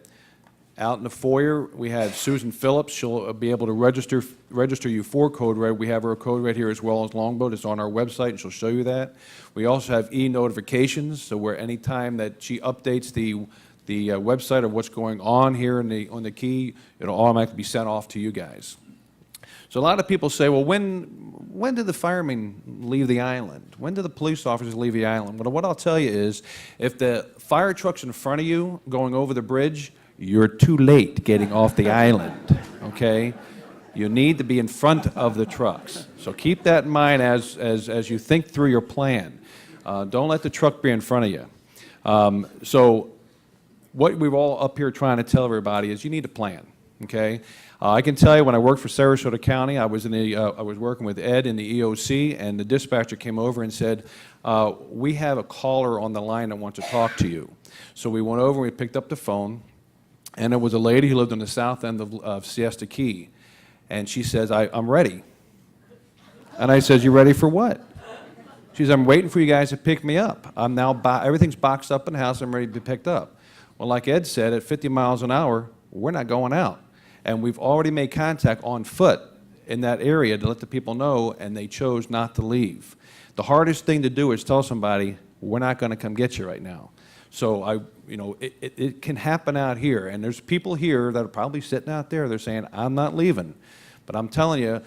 Out in the foyer, we have Susan Phillips. She'll be able to register you for Code Red. We have her Code Red here as well as Longboat. It's on our website, and she'll show you that. We also have e-notifications, so where any time that she updates the website of what's going on here on the Key, it'll automatically be sent off to you guys. So a lot of people say, well, when did the firemen leave the island? When do the police officers leave the island? Well, what I'll tell you is, if the fire truck's in front of you going over the bridge, you're too late getting off the island, okay? You need to be in front of the trucks. So keep that in mind as you think through your plan. Don't let the truck be in front of you. So what we're all up here trying to tell everybody is you need a plan, okay? I can tell you when I worked for Sarasota County, I was working with Ed in the EOC, and the dispatcher came over and said, we have a caller on the line that wants to talk to you. So we went over and we picked up the phone, and it was a lady who lived on the south end of Siesta Key. And she says, I'm ready. And I says, you ready for what? She says, I'm waiting for you guys to pick me up. I'm now, everything's boxed up in the house, I'm ready to be picked up. Well, like Ed said, at 50 miles an hour, we're not going out. And we've already made contact on foot in that area to let the people know, and they chose not to leave. The hardest thing to do is tell somebody, we're not going to come get you right now. So it can happen out here, and there's people here that are probably sitting out there, they're saying, I'm not leaving. But I'm telling you,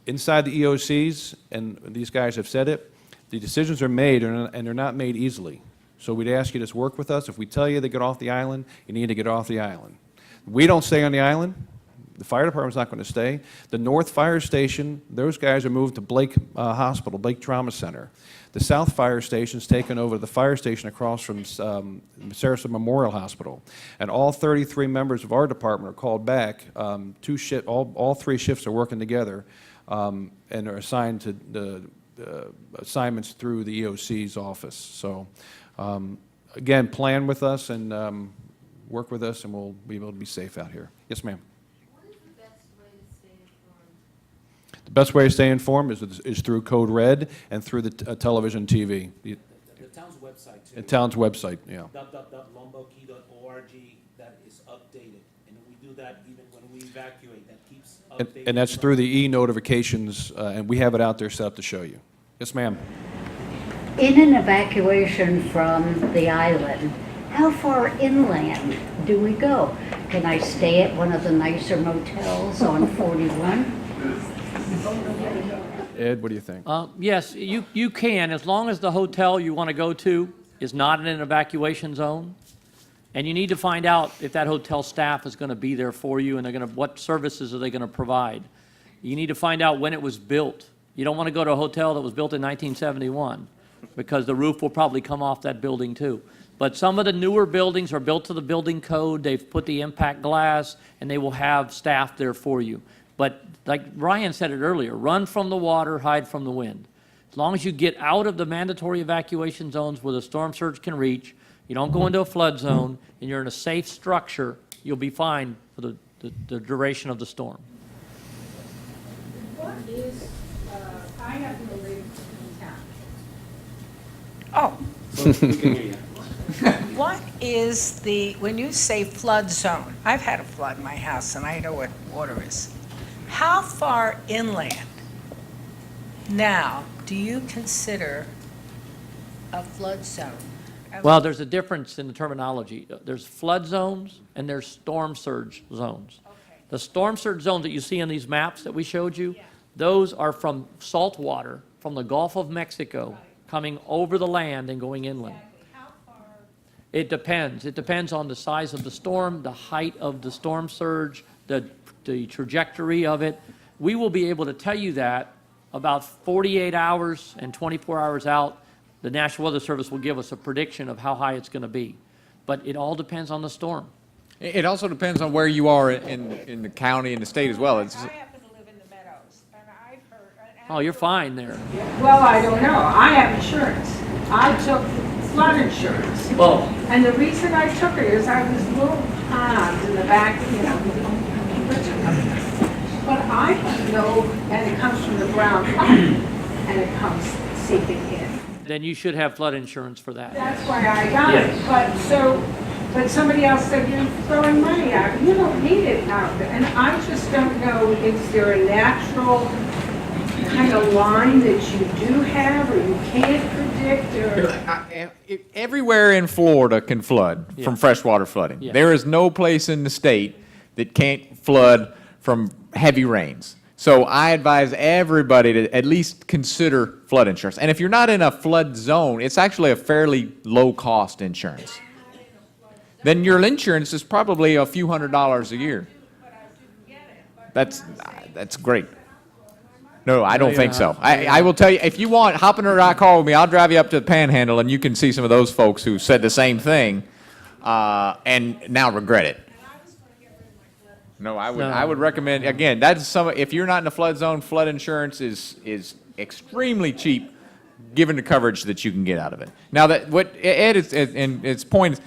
inside the EOCs, and these guys have said it, the decisions are made, and they're not made easily. So we'd ask you to just work with us. If we tell you to get off the island, you need to get off the island. We don't stay on the island. The fire department's not going to stay. The North Fire Station, those guys are moved to Blake Hospital, Blake Trauma Center. The South Fire Station's taken over the fire station across from Sarasota Memorial Hospital. And all 33 members of our department are called back. All 3 shifts are working together and are assigned to the assignments through the EOC's office. So again, plan with us and work with us, and we'll be able to be safe out here. Yes, ma'am. What is the best way to stay informed? The best way to stay informed is through Code Red and through the television, TV. The town's website, too. The town's website, yeah. www.longboatkey.org, that is updated. And we do that even when we evacuate, that keeps And, updated. and that's through the e-notifications, and we have it out there set up to show you. Yes, ma'am. In an evacuation from the island, how far inland do we go? Can I stay at one of the nicer motels on 41? Ed, what do you think? Yes, you can, as long as the hotel you want to go to is not in an evacuation zone. And you need to find out if that hotel staff is going to be there for you, and what services are they going to provide. You need to find out when it was built. You don't want to go to a hotel that was built in 1971, because the roof will probably come off that building too. But some of the newer buildings are built to the building code. They've put the impact glass, and they will have staff there for you. But like Ryan said it earlier, run from the water, hide from the wind. As long as you get out of the mandatory evacuation zones where the storm surge can reach, you don't go into a flood zone, and you're in a safe structure, you'll be fine for the duration of the storm. What is, I have no lived in town. Oh, What is when you say flood zone, I've had a flood in my house and I know what water is. How far inland now do you consider a flood zone? Well, there's a difference in the terminology. There's flood zones and there's storm surge zones. Okay. The storm surge zones that you see on these maps that we showed you, those are from salt water from the Gulf of Mexico coming over the land and going inland. How far? It depends. It depends on the size of the storm, the height of the storm surge, the trajectory of it. We will be able to tell you that about 48 hours and 24 hours out. The National Weather Service will give us a prediction of how high it's going to be. But it all depends on the storm. It also depends on where you are in the county and the state as well. I happen to live in the Meadows, and I've heard. Oh, you're fine there. Well, I don't know. I have insurance. I took flood insurance. Well, And the reason I took it is I was little ponds in the back, but I don't know, and it comes from the ground up, and it comes seeping in. then you should have flood insurance for that. That's why I got Yes. it. But somebody else said, you're throwing money out. You don't need it out there. And I just don't know, is there a natural kind of line that you do have, or you can't predict, or? Everywhere in Florida can flood from freshwater flooding. Yeah. There is no place in the state that can't flood from heavy rains. So I advise everybody to at least consider flood insurance. And if you're not in a flood zone, it's actually a fairly low-cost insurance. Then your insurance is probably a few $100s a year. But I didn't get it. But That's great. No, I don't think so. I will tell you, if you want, hop in a car with me. I'll drive you up to the Panhandle, and you can see some of those folks who said the same thing and now regret it. No, I would recommend, again, if you're not in the flood zone, flood insurance is extremely cheap given the coverage that you can get out of it. Now, that what Ed is, and its point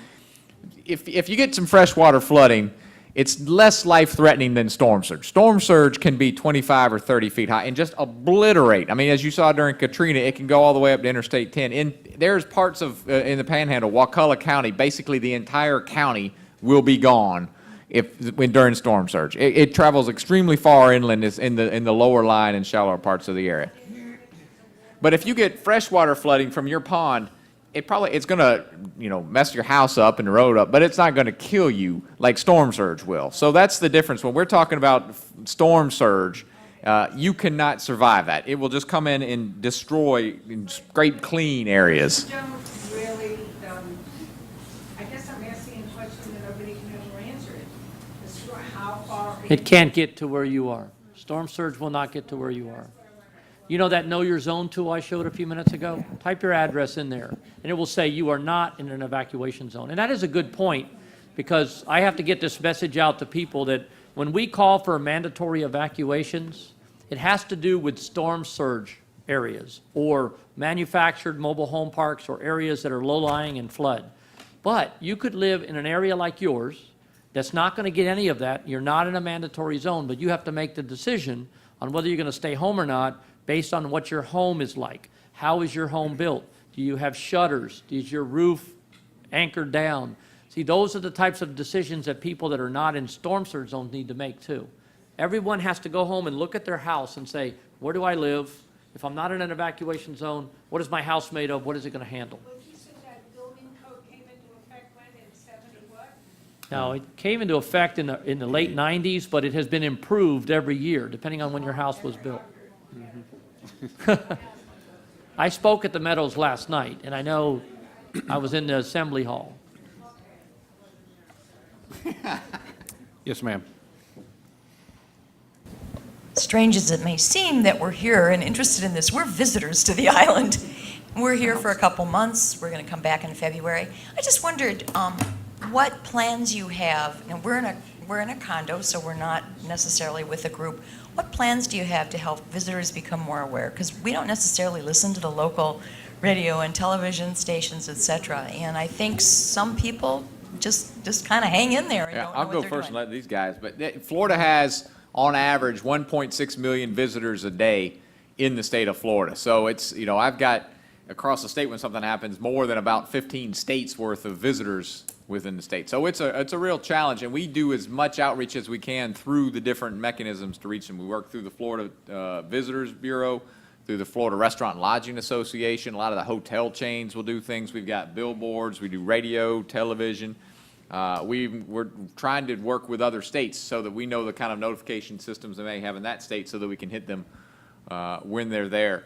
is, if you get some freshwater flooding, it's less life-threatening than storm surge. Storm surge can be 25 or 30 feet high and just obliterate. I mean, as you saw during Katrina, it can go all the way up to Interstate 10. There's parts of, in the Panhandle, Wakulla County, basically the entire county will be gone during storm surge. It travels extremely far inland in the lower line and shallower parts of the area. But if you get freshwater flooding from your pond, it's going to, mess your house up and the road up, but it's not going to kill you like storm surge will. So that's the difference. When we're talking about storm surge, you cannot survive that. It will just come in and destroy and scrape clean areas. Don't really, I guess I'm asking a question that nobody can ever answer it. As to how far. It can't get to where you are. Storm surge will not get to where you are. You know that Know Your Zone tool I showed a few minutes ago? Type your address in there, and it will say you are not in an evacuation zone. And that is a good point, because I have to get this message out to people that when we call for mandatory evacuations, it has to do with storm surge areas or manufactured mobile home parks or areas that are low-lying and flood. But you could live in an area like yours that's not going to get any of that. You're not in a mandatory zone, but you have to make the decision on whether you're going to stay home or not based on what your home is like. How is your home built? Do you have shutters? Is your roof anchored down? See, those are the types of decisions that people that are not in storm surge zones need to make too. Everyone has to go home and look at their house and say, where do I live? If I'm not in an evacuation zone, what is my house made of? What is it going to handle? But you said that building code came into effect when, in 70 what? Now, it came into effect in the late 90s, but it has been improved every year, depending on when your house was built. I spoke at the Meadows last night, and I know I was in the Assembly Hall. Yes, ma'am. Strange as it may seem that we're here and interested in this, we're visitors to the island. We're here for a couple months. We're going to come back in February. I just wondered what plans you have. Now, we're in a condo, so we're not necessarily with a group. What plans do you have to help visitors become more aware? Because we don't necessarily listen to the local radio and television stations, et cetera. And I think some people just kind of hang in there and don't know I'll what go they're first doing. and let these guys. But Florida has, on average, 1.6 million visitors a day in the state of Florida. So it's, I've got across the state when something happens, more than about 15 states worth of visitors within the state. So it's a real challenge, and we do as much outreach as we can through the different mechanisms to reach them. We work through the Florida Visitors Bureau, through the Florida Restaurant and Lodging Association. A lot of the hotel chains will do things. We've got billboards. We do radio, television. We're trying to work with other states so that we know the kind of notification systems they may have in that state so that we can hit them when they're there.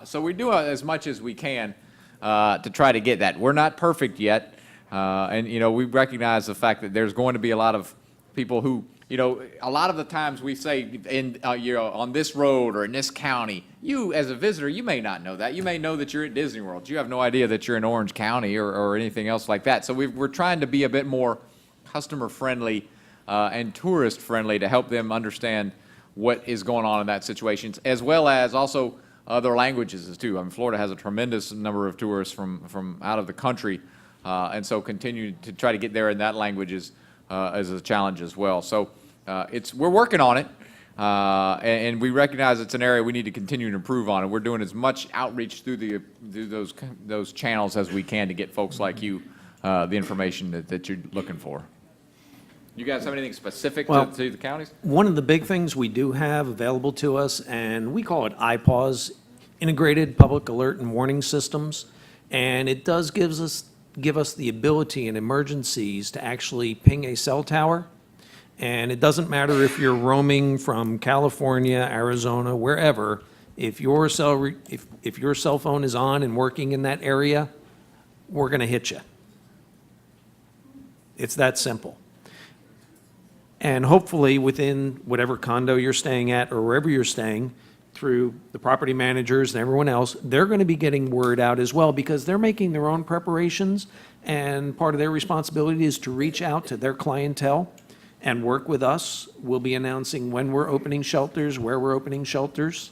So we do as much as we can to try to get that. We're not perfect yet. And, we recognize the fact that there's going to be a lot of people who, a lot of the times we say on this road or in this county, you as a visitor, you may not know that. You may know that you're at Disney World. You have no idea that you're in Orange County or anything else like that. So we're trying to be a bit more customer friendly and tourist friendly to help them understand what is going on in that situation, as well as also other languages too. I mean, Florida has a tremendous number of tourists from out of the country. And so continue to try to get there in that language is a challenge as well. So we're working on it, and we recognize it's an area we need to continue to improve on, and we're doing as much outreach through those channels as we can to get folks like you the information that you're looking for. You guys have anything specific to the counties? One of the big things we do have available to us, and we call it IPAWS, Integrated Public Alert and Warning Systems, and it does give us the ability in emergencies to actually ping a cell tower. And it doesn't matter if you're roaming from California, Arizona, wherever, if your cell phone is on and working in that area, we're going to hit you. It's that simple. And hopefully, within whatever condo you're staying at or wherever you're staying, through the property managers and everyone else, they're going to be getting word out as well because they're making their own preparations. And part of their responsibility is to reach out to their clientele and work with us. We'll be announcing when we're opening shelters, where we're opening shelters.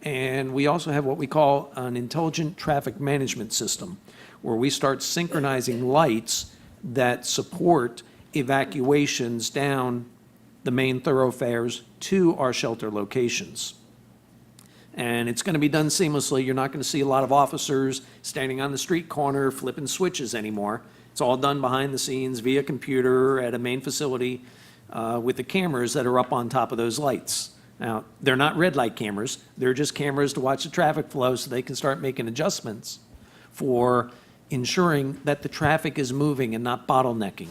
And we also have what we call an intelligent traffic management system, where we start synchronizing lights that support evacuations down the main thoroughfares to our shelter locations. And it's going to be done seamlessly. You're not going to see a lot of officers standing on the street corner flipping switches anymore. It's all done behind the scenes via computer at a main facility with the cameras that are up on top of those lights. Now, they're not red light cameras. They're just cameras to watch the traffic flow so they can start making adjustments for ensuring that the traffic is moving and not bottlenecking.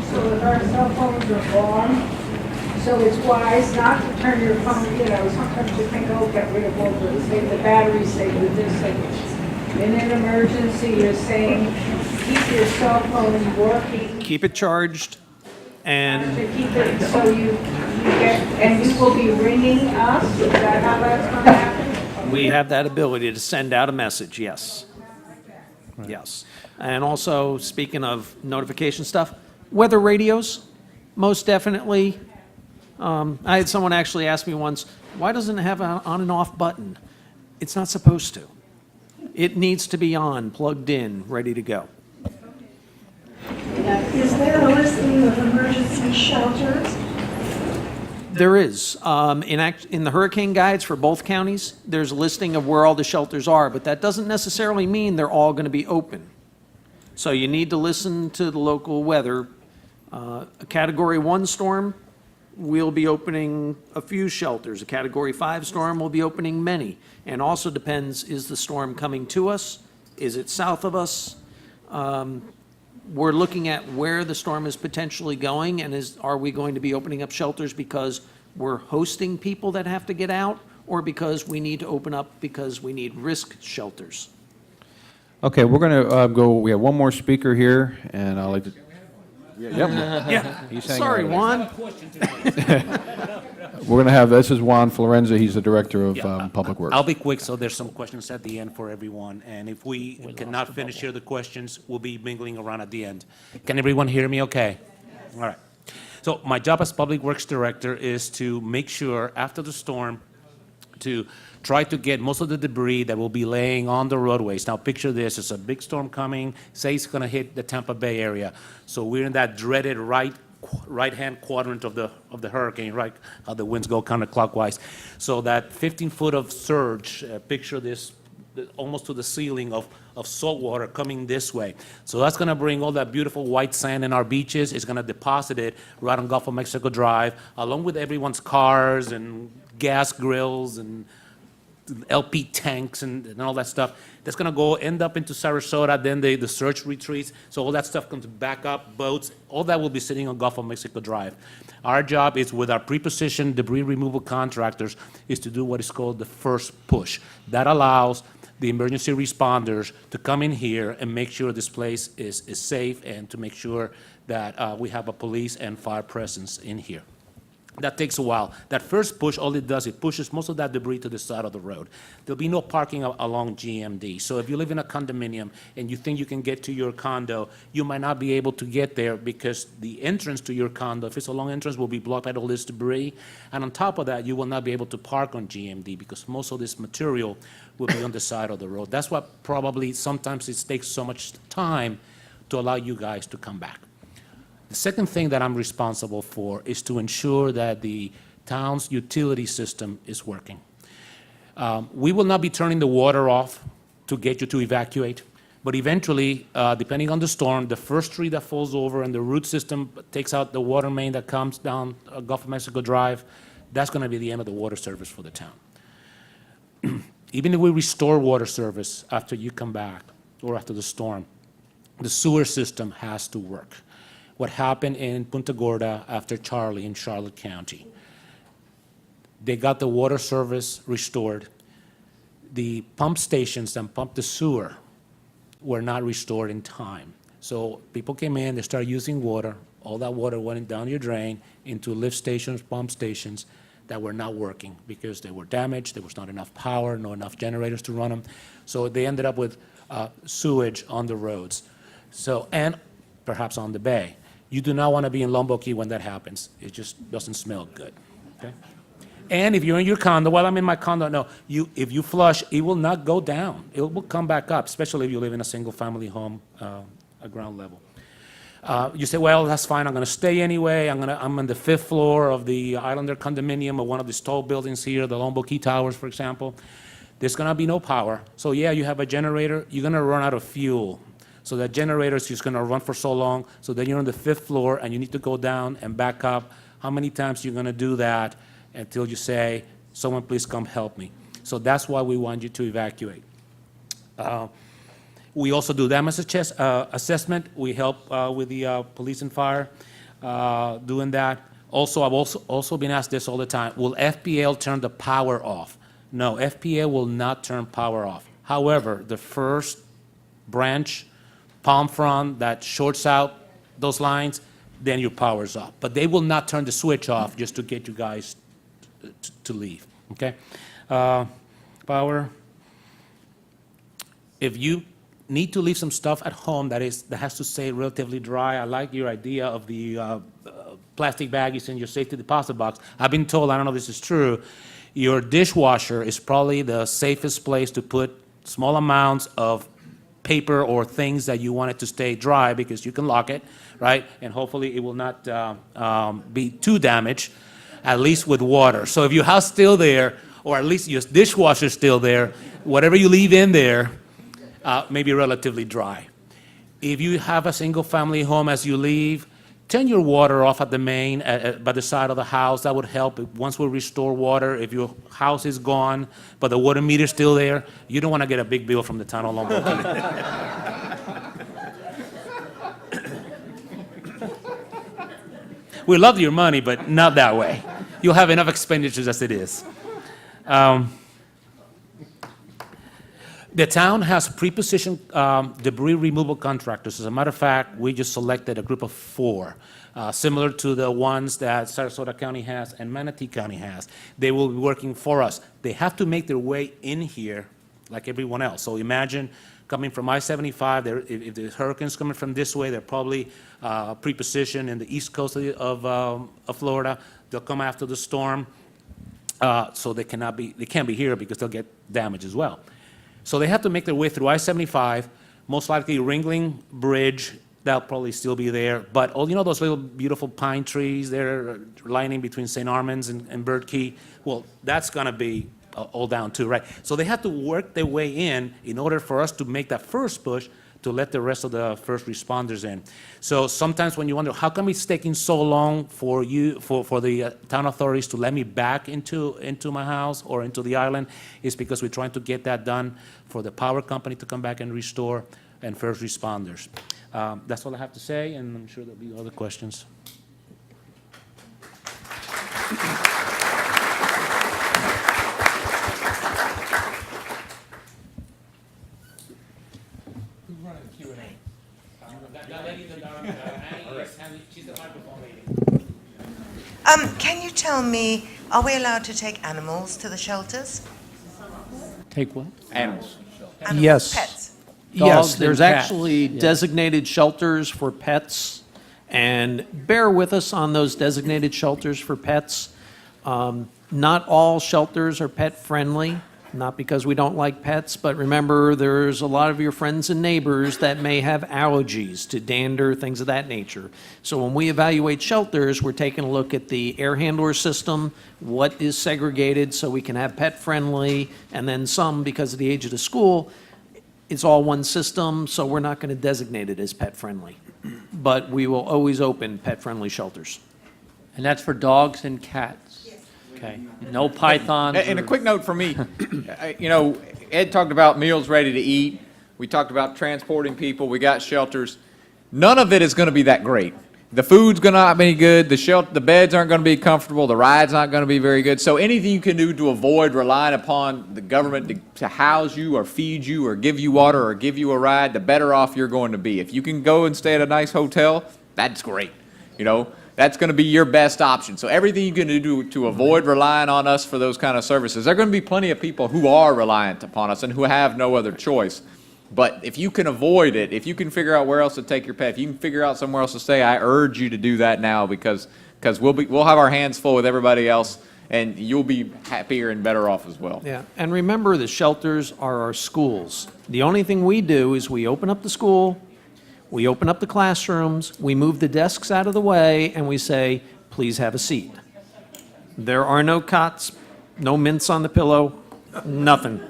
So if our cell phones are on, so it's wise not to turn your phone, sometimes you think, oh, get rid of all the, say, the battery, say, with this, in an emergency, you're saying, keep your cell phone working. Keep it charged and To keep it, so you get, and you will be ringing us, is that how that's gonna happen? we have that ability to send out a message, yes. Yes. And also, speaking of notification stuff, weather radios, most definitely. I had someone actually ask me once, why doesn't it have an on and off button? It's not supposed to. It needs to be on, plugged in, ready to go. Is there a listing of emergency shelters? There is. In the hurricane guides for both counties, there's a listing of where all the shelters are, but that doesn't necessarily mean they're all going to be open. So you need to listen to the local weather. A Category 1 storm, we'll be opening a few shelters. A Category 5 storm will be opening many. And also depends, is the storm coming to us? Is it south of us? We're looking at where the storm is potentially going, and are we going to be opening up shelters because we're hosting people that have to get out, or because we need to open up because we need risk shelters? Okay, we're going to go, we have one more speaker here, and I'd like to... Yeah. He's hanging Sorry, out. Juan. We're going to have, this is Juan Florenza, he's the Director of Public Works. I'll be quick, so there's some questions at the end for everyone, and if we cannot finish here the questions, we'll be mingling around at the end. Can everyone hear me okay? All right. So my job as Public Works Director is to make sure, after the storm, to try to get most of the debris that will be laying on the roadways. Now picture this, it's a big storm coming, say it's gonna hit the Tampa Bay area. So we're in that dreaded right-hand quadrant of the hurricane, right? How the winds go counterclockwise. So that 15 foot of surge, picture this, almost to the ceiling of salt water coming this way. So that's gonna bring all that beautiful white sand in our beaches. It's gonna deposit it right on Gulf of Mexico Drive, along with everyone's cars and gas grills and LP tanks and all that stuff. That's gonna go end up into Sarasota, then the search retreats. So all that stuff comes back up, boats, all that will be sitting on Gulf of Mexico Drive. Our job is, with our pre-positioned debris removal contractors, is to do what is called the first push. That allows the emergency responders to come in here and make sure this place is safe, and to make sure that we have a police and fire presence in here. That takes a while. That first push, all it does, it pushes most of that debris to the side of the road. There'll be no parking along GMD. So if you live in a condominium and you think you can get to your condo, you might not be able to get there because the entrance to your condo, if it's a long entrance, will be blocked by all this debris. And on top of that, you will not be able to park on GMD because most of this material will be on the side of the road. That's what probably sometimes it takes so much time to allow you guys to come back. The second thing that I'm responsible for is to ensure that the town's utility system is working. We will not be turning the water off to get you to evacuate, but eventually, depending on the storm, the first tree that falls over and the root system takes out the water main that comes down Gulf of Mexico Drive, that's going to be the end of the water service for the town. Even if we restore water service after you come back or after the storm, the sewer system has to work. What happened in Punta Gorda after Charlie in Charlotte County. They got the water service restored. The pump stations that pump the sewer were not restored in time. So people came in, they started using water. all that water went down your drain into lift stations, pump stations that were not working because they were damaged, there was not enough power, not enough generators to run them. So they ended up with sewage on the roads. So, and perhaps on the bay. You do not want to be in Longboat Key when that happens. It just doesn't smell good, okay? And if you're in your condo, well, I'm in my condo, no, if you flush, it will not go down. It will come back up, especially if you live in a single-family home, a ground level. You say, well, that's fine, I'm going to stay anyway. I'm on the 5th floor of the Islander condominium or one of these tall buildings here, the Longboat Key Towers, for example. There's going to be no power. So yeah, you have a generator, you're going to run out of fuel. So that generator is just going to run for so long. So then you're on the 5th floor and you need to go down and back up. How many times are you going to do that until you say, someone please come help me? So that's why we want you to evacuate. We also do damage assessment. We help with the police and fire doing that. Also, I've also been asked this all the time. Will FPL turn the power off? No, FPL will not turn power off. However, the first branch, palm front that shorts out those lines, then your power's off. But they will not turn the switch off just to get you guys to leave, okay? Power. If you need to leave some stuff at home that has to stay relatively dry, I like your idea of the plastic baggies in your safety deposit box. I've been told, I don't know if this is true, your dishwasher is probably the safest place to put small amounts of paper or things that you want it to stay dry because you can lock it, right? And hopefully it will not be too damaged, at least with water. So if your house is still there, or at least your dishwasher is still there, whatever you leave in there may be relatively dry. If you have a single-family home as you leave, turn your water off at the main, by the side of the house. That would help. Once we restore water, if your house is gone, but the water meter is still there, you don't want to get a big bill from the town of Longboat. We love your money, but not that way. You'll have enough expenditures as it is. The town has pre-positioned debris removal contractors. As a matter of fact, we just selected a group of 4, similar to the ones that Sarasota County has and Manatee County has. They will be working for us. They have to make their way in here like everyone else. So imagine coming from I-75, if the hurricane's coming from this way, they're probably pre-positioned in the east coast of Florida. They'll come after the storm, so they can't be here because they'll get damage as well. So they have to make their way through I-75, most likely Ringling Bridge, that'll probably still be there. But all, you know those little beautiful pine trees there lining between St. Armand's and Bird Key? Well, that's going to be all down too, right? So they have to work their way in order for us to make that first push to let the rest of the first responders in. So sometimes when you wonder, how come it's taking so long for the town authorities to let me back into my house or into the island, is because we're trying to get that done for the power company to come back and restore and first responders. That's all I have to say, and I'm sure there'll be other questions. Can you tell me, are we allowed to take animals to the shelters? Take what? Animals. Animals, Yes. Pets? Yes, Dogs and there's cats, actually yeah. designated shelters for pets, and bear with us on those designated shelters for pets. Not all shelters are pet-friendly, not because we don't like pets, but remember, there's a lot of your friends and neighbors that may have allergies to dander, things of that nature. So when we evaluate shelters, we're taking a look at the air handler system, what is segregated so we can have pet-friendly, and then some, because of the age of the school, it's all one system, so we're not going to designate it as pet-friendly. But we will always open pet-friendly shelters. And that's for dogs and cats? Yes. Okay. No pythons? And a or- quick note from me, you know, Ed talked about meals ready to eat. We talked about transporting people. We got shelters. None of it is going to be that great. The food's going to not be good. The beds aren't going to be comfortable. The ride's not going to be very good. So anything you can do to avoid relying upon the government to house you or feed you or give you water or give you a ride, the better off you're going to be. If you can go and stay at a nice hotel, that's great. That's going to be your best option. So everything you're going to do to avoid relying on us for those kind of services, there are going to be plenty of people who are reliant upon us and who have no other choice. But if you can avoid it, if you can figure out where else to take your pet, if you can figure out somewhere else to stay, I urge you to do that now because we'll have our hands full with everybody else, and you'll be happier and better off as well. Yeah, and remember, the shelters are our schools. The only thing we do is we open up the school, we open up the classrooms, we move the desks out of the way, and we say, please have a seat. There are no cots, no mints on the pillow, nothing.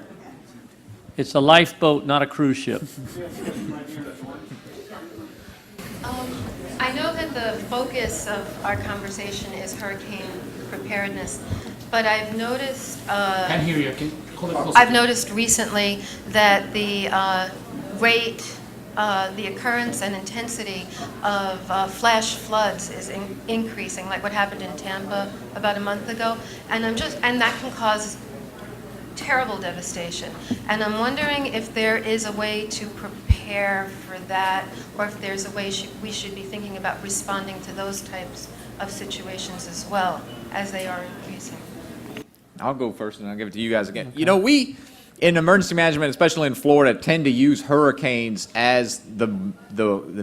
It's a lifeboat, not a cruise ship. I know that the focus of our conversation is hurricane preparedness, but I've noticed. Can't hear you. Hold it closer. I've noticed recently that the rate, the occurrence and intensity of flash floods is increasing, like what happened in Tampa about a month ago, and that can cause terrible devastation. And I'm wondering if there is a way to prepare for that, or if there's a way we should be thinking about responding to those types of situations as well, as they are increasing. I'll go first and I'll give it to you guys again. Okay. We, in emergency management, especially in Florida, tend to use hurricanes as the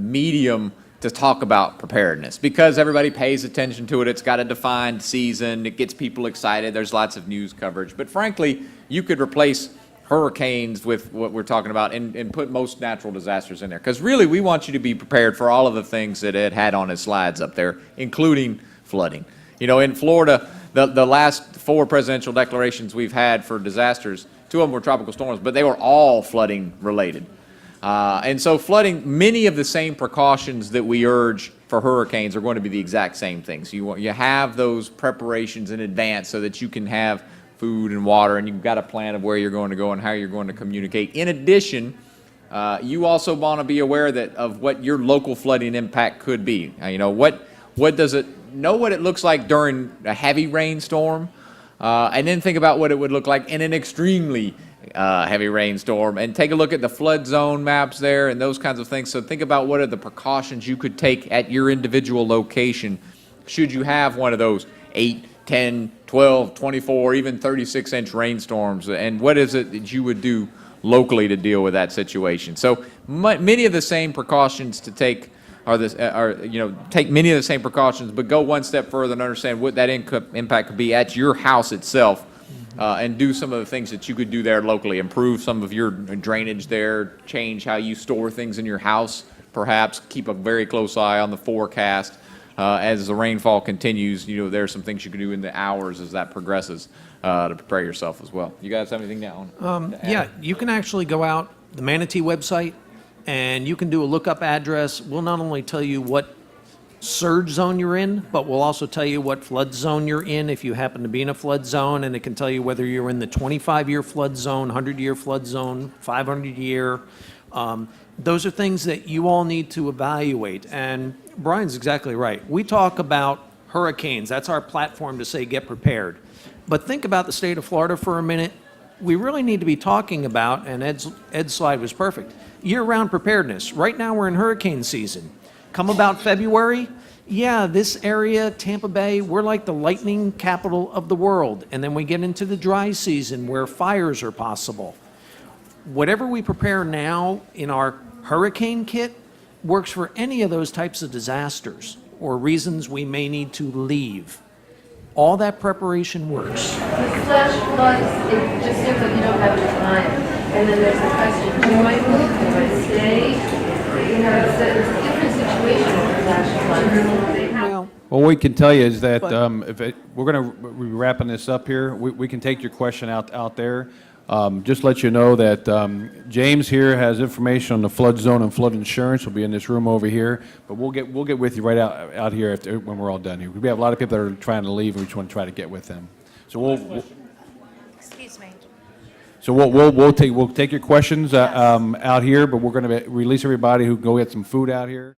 medium to talk about preparedness because everybody pays attention to it. It's got a defined season. It gets people excited. There's lots of news coverage. But frankly, you could replace hurricanes with what we're talking about and put most natural disasters in there. Because really, we want you to be prepared for all of the things that Ed had on his slides up there, including flooding. In Florida, the last 4 presidential declarations we've had for disasters, 2 of them were tropical storms, but they were all flooding related. And so flooding, many of the same precautions that we urge for hurricanes are going to be the exact same things. You have those preparations in advance so that you can have food and water, and you've got a plan of where you're going to go and how you're going to communicate. In addition, you also want to be aware of what your local flooding impact could be. What does it know what it looks like during a heavy rainstorm, and then think about what it would look like in an extremely heavy rainstorm, and take a look at the flood zone maps there and those kinds of things. So think about what are the precautions you could take at your individual location should you have one of those 8, 10, 12, 24, even 36-inch rainstorms, and what is it that you would do locally to deal with that situation. So many of the same precautions to take take many of the same precautions, but go one step further and understand what that impact could be at your house itself. And do some of the things that you could do there locally. Improve some of your drainage there, change how you store things in your house, perhaps keep a very close eye on the forecast. As the rainfall continues, there are some things you can do in the hours as that progresses to prepare yourself as well. You guys have anything now? Yeah, you can actually go out the Manatee website and you can do a lookup address. We'll not only tell you what surge zone you're in, but we'll also tell you what flood zone you're in if you happen to be in a flood zone, and it can tell you whether you're in the 25-year flood zone, 100-year flood zone, 500-year. Those are things that you all need to evaluate, and Brian's exactly right. We talk about hurricanes. That's our platform to say get prepared. But think about the state of Florida for a minute. We really need to be talking about, and Ed's slide was perfect, year-round preparedness. Right now we're in hurricane season. Come about February, yeah, this area, Tampa Bay, we're like the lightning capital of the world. And then we get into the dry season where fires are possible. Whatever we prepare now in our hurricane kit works for any of those types of disasters or reasons we may need to leave. All that preparation works. The flash floods, it just seems like you don't have enough time. And then there's the question, do I move, do I stay? It's a different situation for flash floods. Well, what we can tell you is that we're going to be wrapping this up here. We can take your question out there. Just let you know that James here has information on the flood zone and flood insurance. He'll be in this room over here, but we'll get with you right out here when we're all done here. We have a lot of people that are trying to leave, and we just want to try to get with them. So Excuse me. So we'll take your questions out here, but we're going to release everybody who go get some food out here.